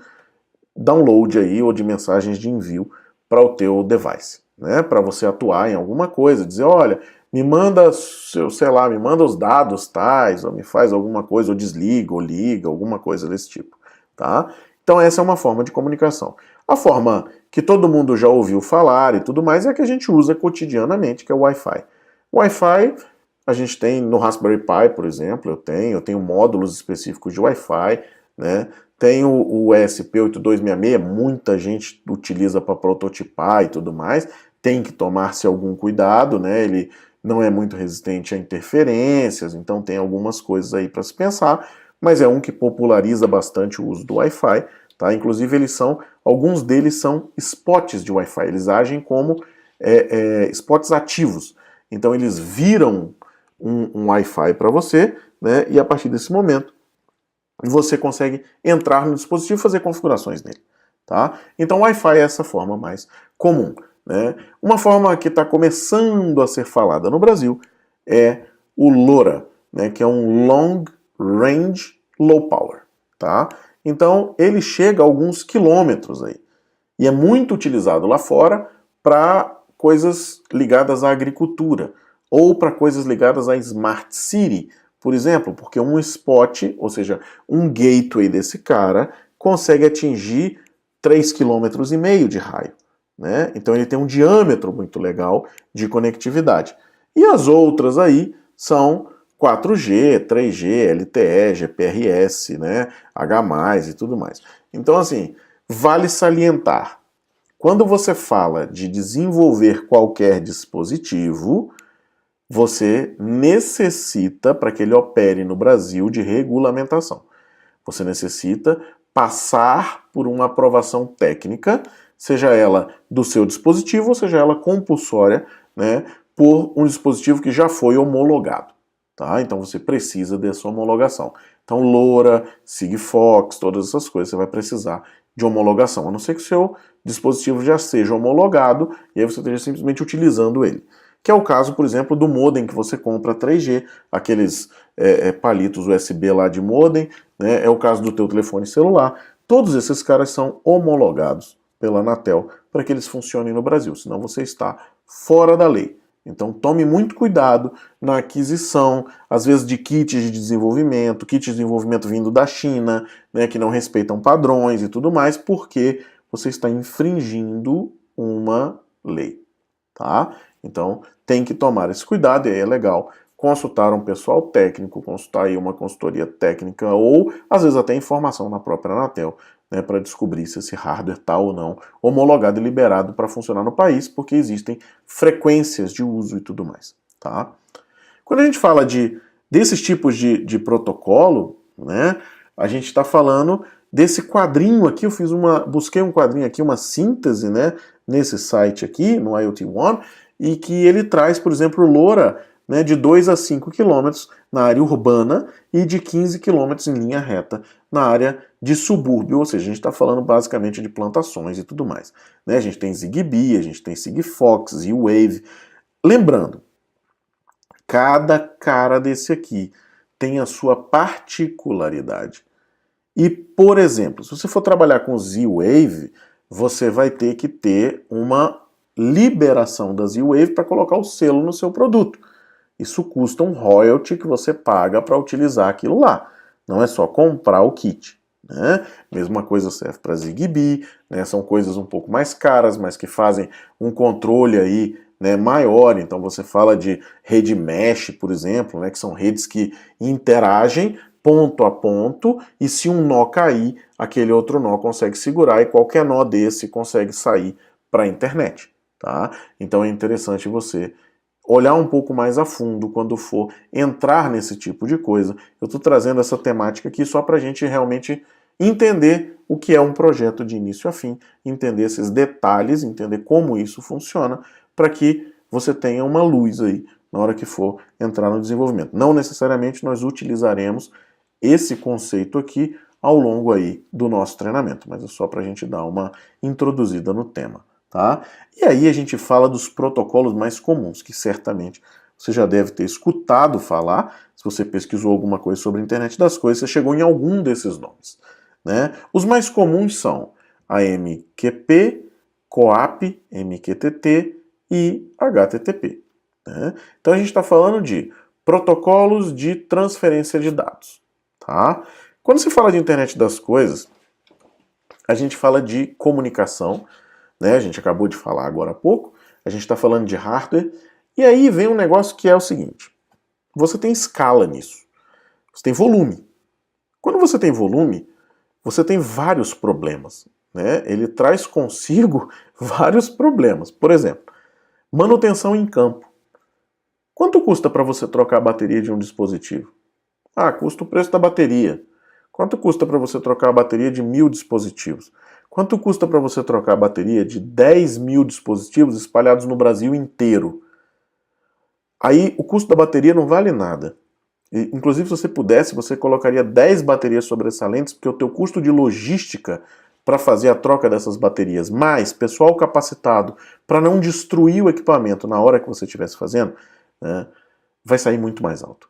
download aí, ou de mensagens de envio para o teu device. Né? Para você atuar em alguma coisa, dizer, olha, me manda, sei lá, me manda os dados tais, ou me faz alguma coisa, ou desliga, ou liga, alguma coisa desse tipo. Tá? Então essa é uma forma de comunicação. A forma que todo mundo já ouviu falar e tudo mais é a que a gente usa cotidianamente, que é o Wi-Fi. O Wi-Fi a gente tem no Raspberry Pi, por exemplo, eu tenho módulos específicos de Wi-Fi, né? Tem o ESP8266, muita gente utiliza para prototipar e tudo mais, tem que tomar-se algum cuidado, né? Ele não é muito resistente a interferências, então tem algumas coisas aí para se pensar, mas é um que populariza bastante o uso do Wi-Fi, tá? Inclusive alguns deles são spots de Wi-Fi, eles agem como spots ativos, então eles viram um Wi-Fi para você, né? E a partir desse momento você consegue entrar no dispositivo e fazer configurações nele. Tá? Então o Wi-Fi é essa forma mais comum. Né? Uma forma que está começando a ser falada no Brasil é o LoRa, né? Que é um Long Range Low Power. Tá? Então ele chega a alguns quilômetros aí. E é muito utilizado lá fora para coisas ligadas à agricultura ou para coisas ligadas à Smart City, por exemplo, porque um spot, ou seja, um gateway desse cara, consegue atingir 3,5 km de raio. Né? Então ele tem um diâmetro muito legal de conectividade. E as outras aí são 4G, 3G, LTE, GPRS, né? H+, e tudo mais. Então, assim, vale salientar, quando você fala de desenvolver qualquer dispositivo, você necessita, para que ele opere no Brasil, de regulamentação. Você necessita passar por uma aprovação técnica, seja ela do seu dispositivo, ou seja ela compulsória, né, por um dispositivo que já foi homologado. Tá? Então você precisa dessa homologação. Então LoRa, Sigfox, todas essas coisas você vai precisar de homologação, a não ser que o seu dispositivo já seja homologado e aí você esteja simplesmente utilizando ele. Que é o caso, por exemplo, do modem que você compra 3G, aqueles palitos USB lá de modem, né? É o caso do teu telefone celular. Todos esses caras são homologados pela Anatel para que eles funcionem no Brasil, senão você está fora da lei. Então tome muito cuidado na aquisição, às vezes de kits de desenvolvimento vindo da China, né, que não respeitam padrões e tudo mais, porque você está infringindo uma lei, tá? Então tem que tomar esse cuidado, e aí é legal consultar um pessoal técnico, consultar aí uma consultoria técnica ou às vezes até informação na própria Anatel, né, para descobrir se esse hardware está ou não homologado e liberado para funcionar no país, porque existem frequências de uso e tudo mais, tá? Quando a gente fala desses tipos de protocolo, né, a gente está falando desse quadrinho aqui. Busquei um quadrinho aqui, uma síntese, né, nesse site aqui, no IoT One, e que ele traz, por exemplo, o LoRa, né, de 2 a 5 km na área urbana e de 15 km em linha reta na área de subúrbio, ou seja, a gente está falando basicamente de plantações e tudo mais, né? A gente tem Zigbee, a gente tem Sigfox, Z-Wave. Lembrando, cada cara desse aqui tem a sua particularidade. E, por exemplo, se você for trabalhar com Z-Wave, você vai ter que ter uma liberação da Z-Wave para colocar o selo no seu produto. Isso custa um royalty que você paga para utilizar aquilo lá. Não é só comprar o kit, né? Mesma coisa serve para Zigbee, né? São coisas um pouco mais caras, mas que fazem um controle aí, né, maior. Então você fala de rede mesh, por exemplo, né, que são redes que interagem ponto a ponto, e se um nó cair, aquele outro nó consegue segurar e qualquer nó desse consegue sair para a internet, tá? Então é interessante você olhar um pouco mais a fundo quando for entrar nesse tipo de coisa. Eu estou trazendo essa temática aqui só para a gente realmente entender o que é um projeto de início a fim, entender esses detalhes, entender como isso funciona, para que você tenha uma luz aí na hora que for entrar no desenvolvimento. Não necessariamente nós utilizaremos esse conceito aqui ao longo aí do nosso treinamento, mas é só para a gente dar uma introduzida no tema. Tá? E aí a gente fala dos protocolos mais comuns, que certamente você já deve ter escutado falar. Se você pesquisou alguma coisa sobre a internet das coisas, você chegou em algum desses nomes, né? Os mais comuns são AMQP, COAP, MQTT e HTTP, né? Então a gente está falando de protocolos de transferência de dados, tá? Quando se fala de internet das coisas, a gente fala de comunicação, né? A gente acabou de falar agora há pouco, a gente está falando de hardware, e aí vem um negócio que é o seguinte: você tem escala nisso, você tem volume. Quando você tem volume, você tem vários problemas, né? Ele traz consigo vários problemas. Por exemplo, manutenção em campo. Quanto custa para você trocar a bateria de um dispositivo? Ah, custa o preço da bateria. Quanto custa para você trocar a bateria de 1000 dispositivos? Quanto custa para você trocar a bateria de 10.000 dispositivos espalhados no Brasil inteiro? Aí o custo da bateria não vale nada. Inclusive, se você pudesse, você colocaria 10 baterias sobressalentes, porque o teu custo de logística para fazer a troca dessas baterias, mais pessoal capacitado para não destruir o equipamento na hora que você estivesse fazendo, né, vai sair muito mais alto.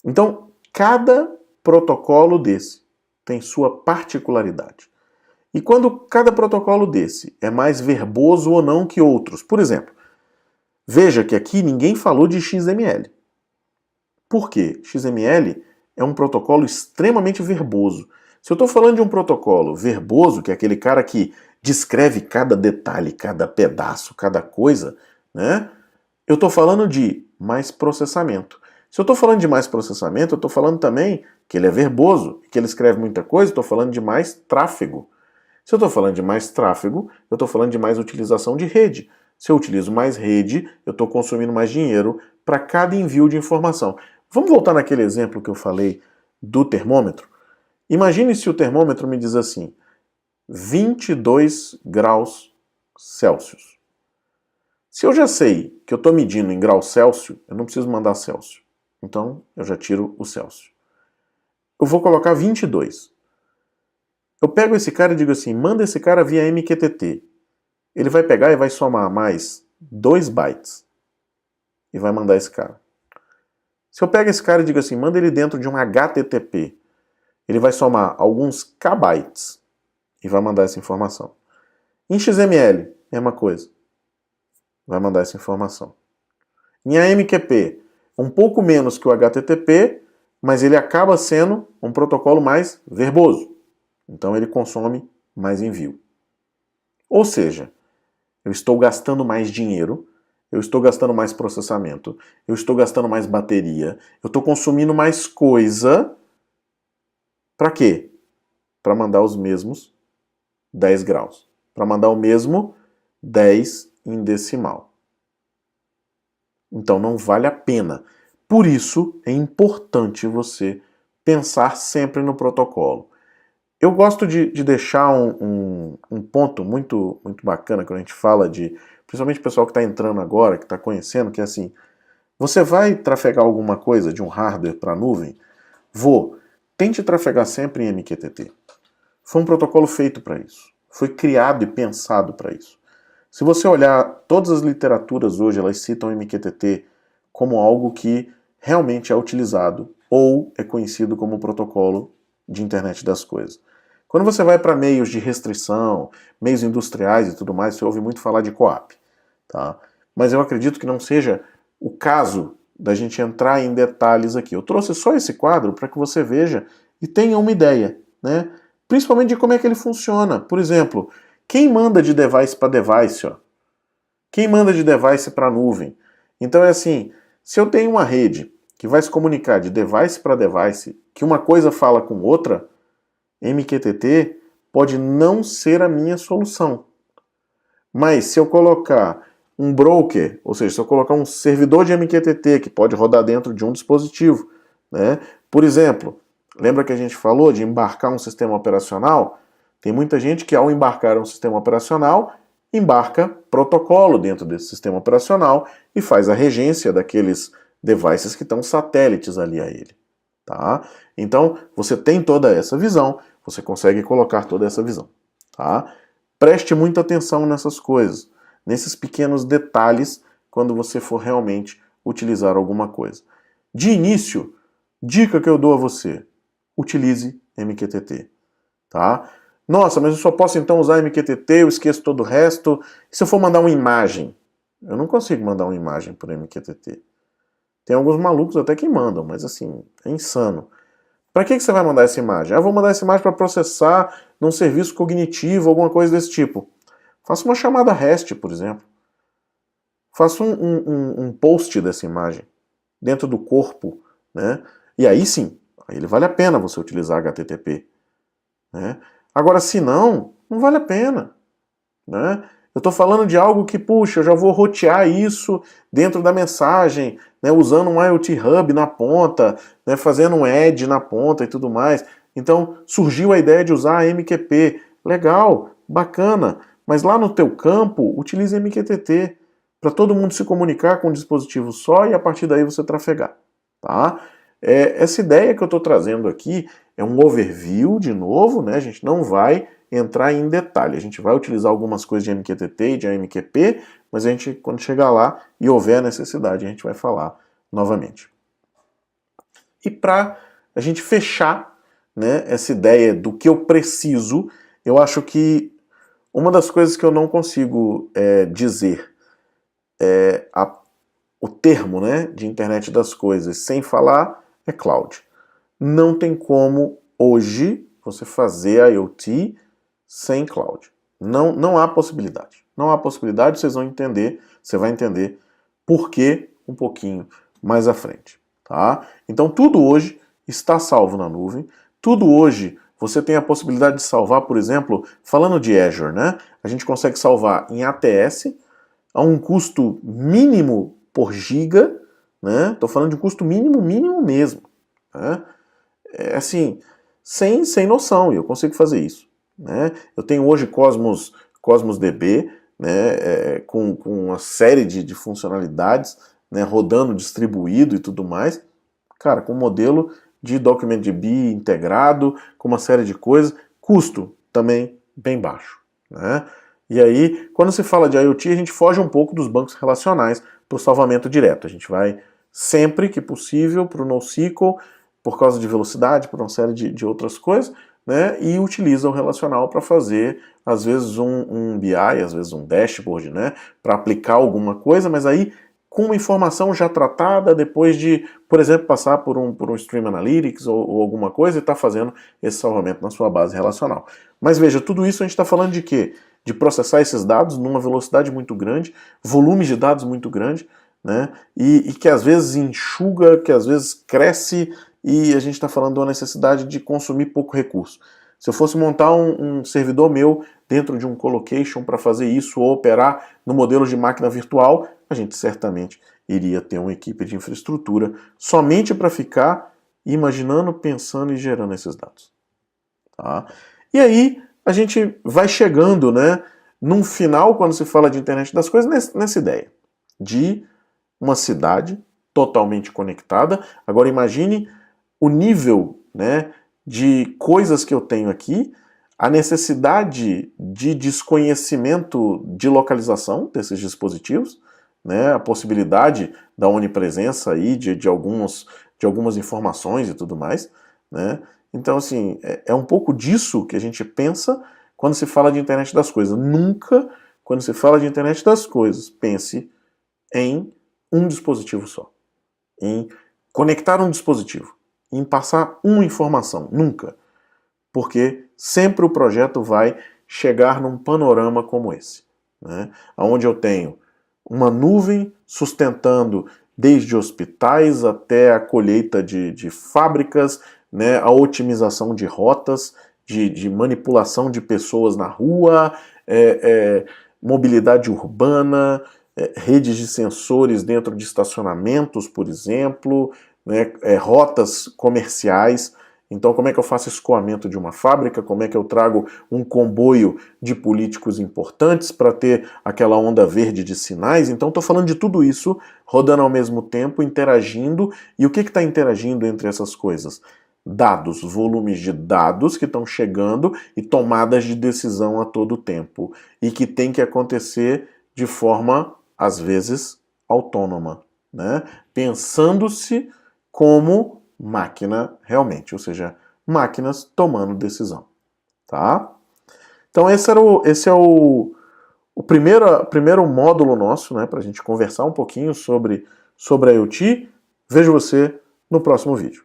Então, cada protocolo desse tem sua particularidade. E quando cada protocolo desse é mais verboso ou não que outros, por exemplo, veja que aqui ninguém falou de XML. Por quê? XML é um protocolo extremamente verboso. Se eu estou falando de um protocolo verboso, que é aquele cara que descreve cada detalhe, cada pedaço, cada coisa, né? Eu estou falando de mais processamento. Se eu estou falando de mais processamento, eu estou falando também que ele é verboso, que ele escreve muita coisa, estou falando de mais tráfego. Se eu estou falando de mais tráfego, eu estou falando de mais utilização de rede. Se eu utilizo mais rede, eu estou consumindo mais dinheiro para cada envio de informação. Vamos voltar naquele exemplo que eu falei do termômetro? Imagine se o termômetro me diz assim, 22 graus Celsius. Se eu já sei que eu estou medindo em graus Celsius, eu não preciso mandar Celsius. Então, eu já tiro o Celsius. Eu vou colocar 22. Eu pego esse cara e digo assim, manda esse cara via MQTT. Ele vai pegar e vai somar mais 2 bytes. E vai mandar esse cara. Se eu pego esse cara e digo assim, manda ele dentro de um HTTP, ele vai somar alguns kbytes e vai mandar essa informação. Em XML, mesma coisa. Vai mandar essa informação. Em AMQP, um pouco menos que o HTTP, mas ele acaba sendo um protocolo mais verboso. Então ele consome mais envio. Ou seja, eu estou gastando mais dinheiro, eu estou gastando mais processamento, eu estou gastando mais bateria, eu estou consumindo mais coisa. Para quê? Para mandar os mesmos 10 graus. Para mandar o mesmo 10 em decimal. Então não vale a pena. Por isso é importante você pensar sempre no protocolo. Eu gosto de deixar um ponto muito bacana quando a gente fala de, principalmente o pessoal que está entrando agora, que está conhecendo, que é assim, você vai trafegar alguma coisa de um hardware para a nuvem? Tente trafegar sempre em MQTT. Foi um protocolo feito para isso. Foi criado e pensado para isso. Se você olhar, todas as literaturas hoje, elas citam MQTT como algo que realmente é utilizado ou é conhecido como protocolo de internet das coisas. Quando você vai para meios de restrição, meios industriais e tudo mais, você ouve muito falar de coap. Tá? Mas eu acredito que não seja o caso da gente entrar em detalhes aqui. Eu trouxe só esse quadro para que você veja e tenha uma ideia, né? Principalmente de como é que ele funciona. Por exemplo, quem manda de device para device? Ó? Quem manda de device para nuvem? Então é assim, se eu tenho uma rede que vai se comunicar de device para device, que uma coisa fala com outra, MQTT pode não ser a minha solução. Mas se eu colocar um broker, ou seja, se eu colocar um servidor de MQTT que pode rodar dentro de um dispositivo, né? Por exemplo, lembra que a gente falou de embarcar um sistema operacional? Tem muita gente que ao embarcar um sistema operacional, embarca protocolo dentro desse sistema operacional e faz a regência daqueles devices que estão satélites ali a ele. Tá? Então, você tem toda essa visão, você consegue colocar toda essa visão. Tá? Preste muita atenção nessas coisas, nesses pequenos detalhes, quando você for realmente utilizar alguma coisa. De início, dica que eu dou a você, utilize MQTT. Tá? Nossa, mas eu só posso então usar MQTT, eu esqueço todo o resto. E se eu for mandar uma imagem? Eu não consigo mandar uma imagem por MQTT. Tem alguns malucos até que mandam, mas assim, é insano. Para que você vai mandar essa imagem? Ah, vou mandar essa imagem para processar num serviço cognitivo, alguma coisa desse tipo. Faça uma chamada REST, por exemplo. Faça um post dessa imagem dentro do corpo, né? E aí sim, aí ele vale a pena você utilizar HTTP. Né? Agora, se não, não vale a pena. Né? Eu estou falando de algo que, puxa, eu já vou rotear isso dentro da mensagem, né, usando um IoT Hub na ponta, né, fazendo um Edge na ponta e tudo mais. Então, surgiu a ideia de usar a MQP. Legal, bacana, mas lá no teu campo, utilize MQTT para todo mundo se comunicar com um dispositivo só e a partir daí você trafegar. Tá? Essa ideia que eu estou trazendo aqui é um overview, de novo, né? A gente não vai entrar em detalhe. A gente vai utilizar algumas coisas de MQTT e de AMQP, mas a gente, quando chegar lá e houver a necessidade, a gente vai falar novamente. E para a gente fechar, né, essa ideia do que eu preciso, eu acho que uma das coisas que eu não consigo dizer o termo, né, de internet das coisas sem falar é cloud. Não tem como hoje você fazer IoT sem cloud. Não há possibilidade. Não há possibilidade, vocês vão entender, você vai entender por que um pouquinho mais à frente. Tá? Então tudo hoje está salvo na nuvem, tudo hoje você tem a possibilidade de salvar, por exemplo, falando de Azure, né? A gente consegue salvar em ATS a um custo mínimo por giga, né? Estou falando de um custo mínimo mesmo. Né? É assim, sem noção, e eu consigo fazer isso. Né? Eu tenho hoje Cosmos DB, né, com uma série de funcionalidades, né, rodando distribuído e tudo mais, cara, com um modelo de DocumentDB integrado, com uma série de coisas, custo também bem baixo. Né? E aí, quando se fala de IoT, a gente foge um pouco dos bancos relacionais para o salvamento direto. A gente vai sempre que possível para o NoSQL, por causa de velocidade, por uma série de outras coisas, né? E utiliza o relacional para fazer, às vezes, um BI, às vezes um dashboard, né? Para aplicar alguma coisa, mas aí com uma informação já tratada, depois de, por exemplo, passar por um Stream Analytics ou alguma coisa e estar fazendo esse salvamento na sua base relacional. Mas veja, tudo isso a gente está falando de quê? De processar esses dados numa velocidade muito grande, volumes de dados muito grande, né? E que às vezes enxuga, que às vezes cresce, e a gente está falando de uma necessidade de consumir pouco recurso. Se eu fosse montar um servidor meu dentro de um colocation para fazer isso ou operar no modelo de máquina virtual, a gente certamente iria ter uma equipe de infraestrutura somente para ficar imaginando, pensando e gerando esses dados. Tá? E aí a gente vai chegando, né, num final, quando se fala de internet das coisas, nessa ideia de uma cidade totalmente conectada. Agora imagine o nível, né, de coisas que eu tenho aqui, a necessidade de desconhecimento de localização desses dispositivos, né, a possibilidade da onipresença aí de algumas informações e tudo mais, né? Então, assim, é um pouco disso que a gente pensa quando se fala de internet das coisas. Nunca, quando se fala de internet das coisas, pense em um dispositivo só, em conectar um dispositivo, em passar uma informação, nunca. Porque sempre o projeto vai chegar num panorama como esse, né? Onde eu tenho uma nuvem sustentando desde hospitais até a colheita de fábricas, né, a otimização de rotas, de manipulação de pessoas na rua, mobilidade urbana, redes de sensores dentro de estacionamentos, por exemplo, né, rotas comerciais. Então, como é que eu faço escoamento de uma fábrica? Como é que eu trago um comboio de políticos importantes para ter aquela onda verde de sinais? Então, estou falando de tudo isso rodando ao mesmo tempo, interagindo. E o que está interagindo entre essas coisas? Dados, volumes de dados que estão chegando e tomadas de decisão a todo tempo. E que tem que acontecer de forma, às vezes, autônoma, né? Pensando-se como máquina realmente, ou seja, máquinas tomando decisão, tá? Então esse é o primeiro módulo nosso, né, para a gente conversar um pouquinho sobre a IoT. Vejo você no próximo vídeo.